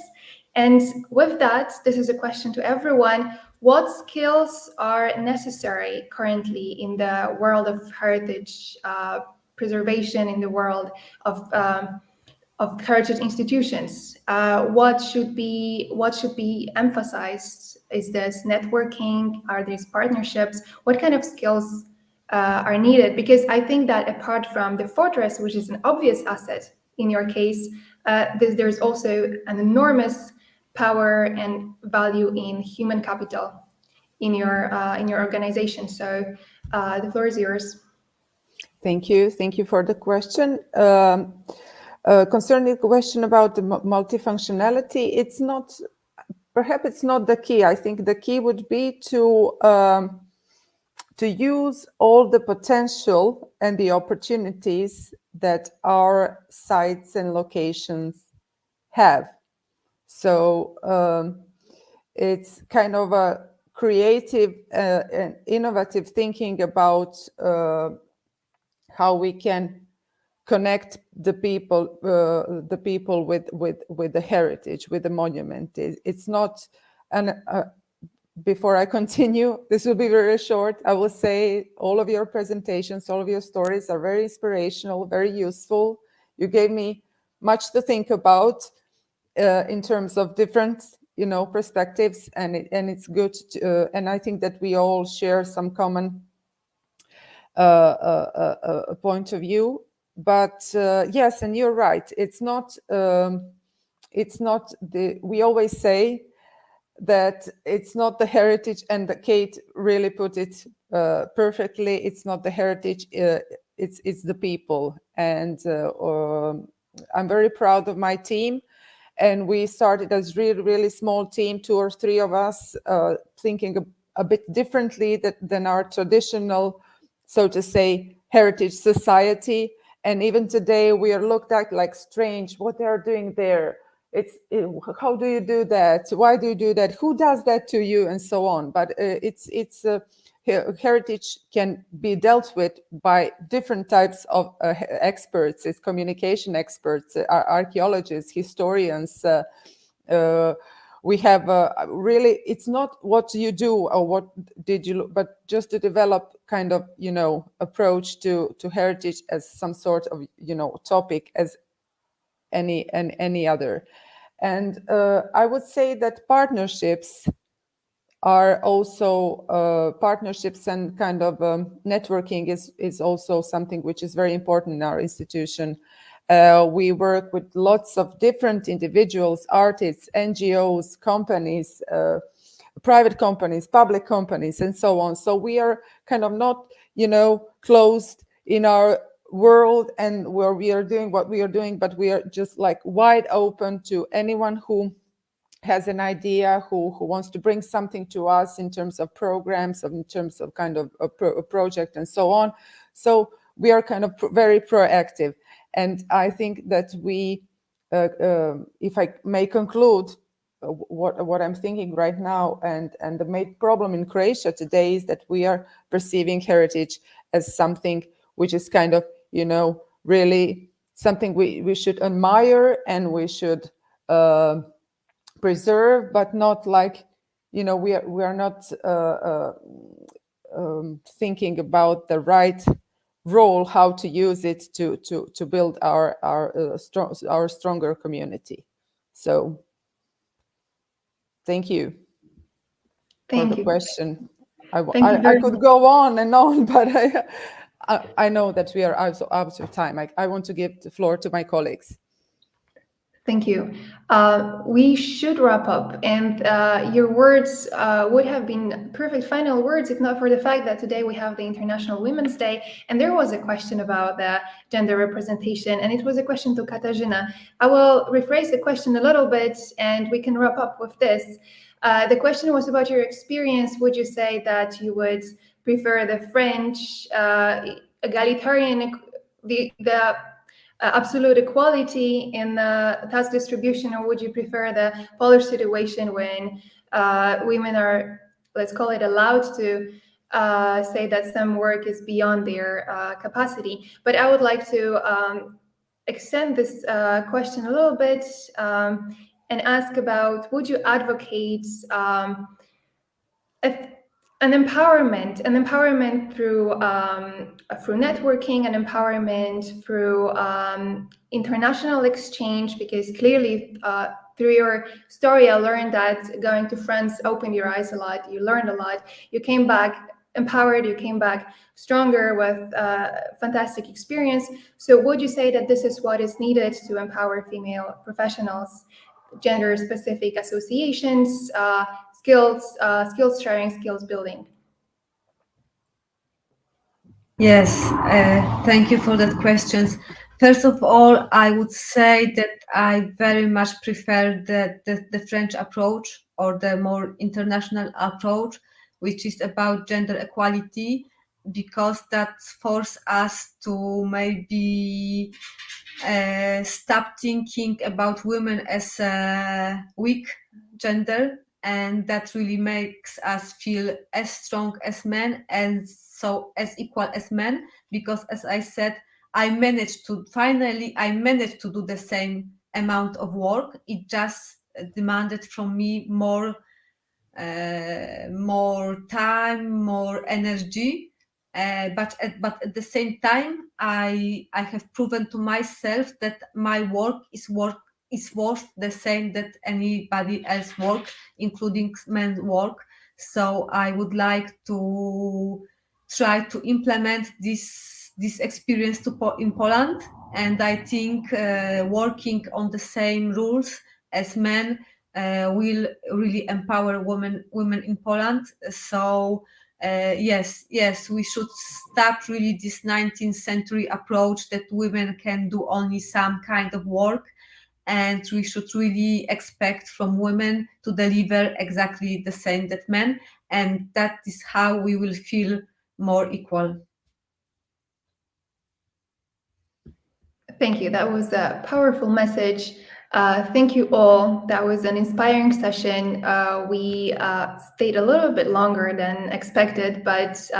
And with that, this is a question to everyone. What skills are necessary currently in the world of heritage preservation, in the world of heritage institutions? What should be emphasized? Is this networking? Are these partnerships? What kind of skills are needed? Because I think that apart from the Fortress, which is an obvious asset in your case, there's also an enormous power and value in human capital in your organization. So the floor is yours. Thank you for the question. Concerning the question about the multifunctionality, it's not the key. I think the key would be to use all the potential and the opportunities that our sites and locations have. So it's kind of a creative and innovative thinking about how we can connect the people with the heritage, with the monument. It's not before I continue, this will be very short. I will say all of your presentations, all of your stories are very inspirational, very useful. You gave me much to think about in terms of different, perspectives, and it's good. And I think that we all share some common point of view. But yes, and you're right. It's not we always say that it's not the heritage, and Kate really put it perfectly. It's not the heritage, it's the people. And I'm very proud of my team. And we started as really small team, 2 or 3 of us, thinking a bit differently than our traditional, so to say, heritage society. And even today we are looked at like strange, what they are doing there. How do you do that? Why do you do that? Who does that to you? And so on. But heritage can be dealt with by different types of experts. It's communication experts, archaeologists, historians. We have really, it's not what you do or what did you, but just to develop kind of, approach to heritage as some sort of, topic as any other. And I would say that partnerships are also partnerships, and kind of networking is also something which is very important in our institution. We work with lots of different individuals, artists, NGOs, companies, private companies, public companies, and so on. So we are kind of not, closed in our world and where we are doing what we are doing, but we are just like wide open to anyone who has an idea, who wants to bring something to us in terms of programs, in terms of kind of a project and so on. So we are kind of very proactive. And I think that we, if I may conclude what I'm thinking right now, and the main problem in Croatia today is that we are perceiving heritage as something which is kind of, really something we should admire, and we should preserve, but not like, we are not thinking about the right role, how to use it to build our stronger community. So thank you for the question. I could go on and on, but I know that we are out of time. I want to give the floor to my colleagues. Thank you. We should wrap up, and your words would have been perfect final words if not for the fact that today we have the International Women's Day, and there was a question about the gender representation, and it was a question to Katarzyna. I will rephrase the question a little bit, and we can wrap up with this. The question was about your experience. Would you say that you would prefer the French egalitarian, the absolute equality in the task distribution, or would you prefer the Polish situation when women are, let's call it, allowed to say that some work is beyond their capacity? But I would like to extend this question a little bit and ask about, would you advocate an empowerment through networking, an empowerment through international exchange? Because clearly through your story, I learned that going to France opened your eyes a lot. You learned a lot. You came back empowered. You came back stronger with fantastic experience. So would you say that this is what is needed to empower female professionals, gender-specific associations, skills sharing, skills building? Yes, thank you for that question. First of all, I would say that I very much prefer the French approach, or the more international approach, which is about gender equality, because that forces us to maybe stop thinking about women as a weak gender, and that really makes us feel as strong as men and so as equal as men. Because as I said, I managed to do the same amount of work. It just demanded from me more time, more energy, but at the same time, I have proven to myself that my work is worth the same that anybody else work, including men's work. So I would like to try to implement this experience in Poland, and I think working on the same rules as men will really empower women in Poland. So yes, we should stop really this 19th century approach that women can do only some kind of work, and we should really expect from women to deliver exactly the same that men, and that is how we will feel more equal. Thank you. That was a powerful message. Thank you all. That was an inspiring session. We stayed a little bit longer than expected, but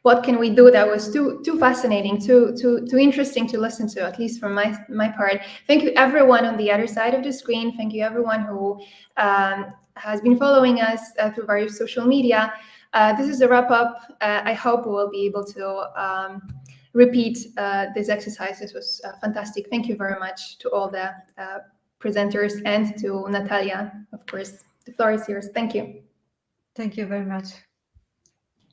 what can we do? That was too fascinating, too interesting to listen to, at least from my part. Thank you everyone on the other side of the screen. Thank you everyone who has been following us through various social media. This is a wrap up. I hope we will be able to repeat this exercise. This was fantastic. Thank you very much to all the presenters, and to Natalia, of course. The floor is yours. Thank you. Thank you very much.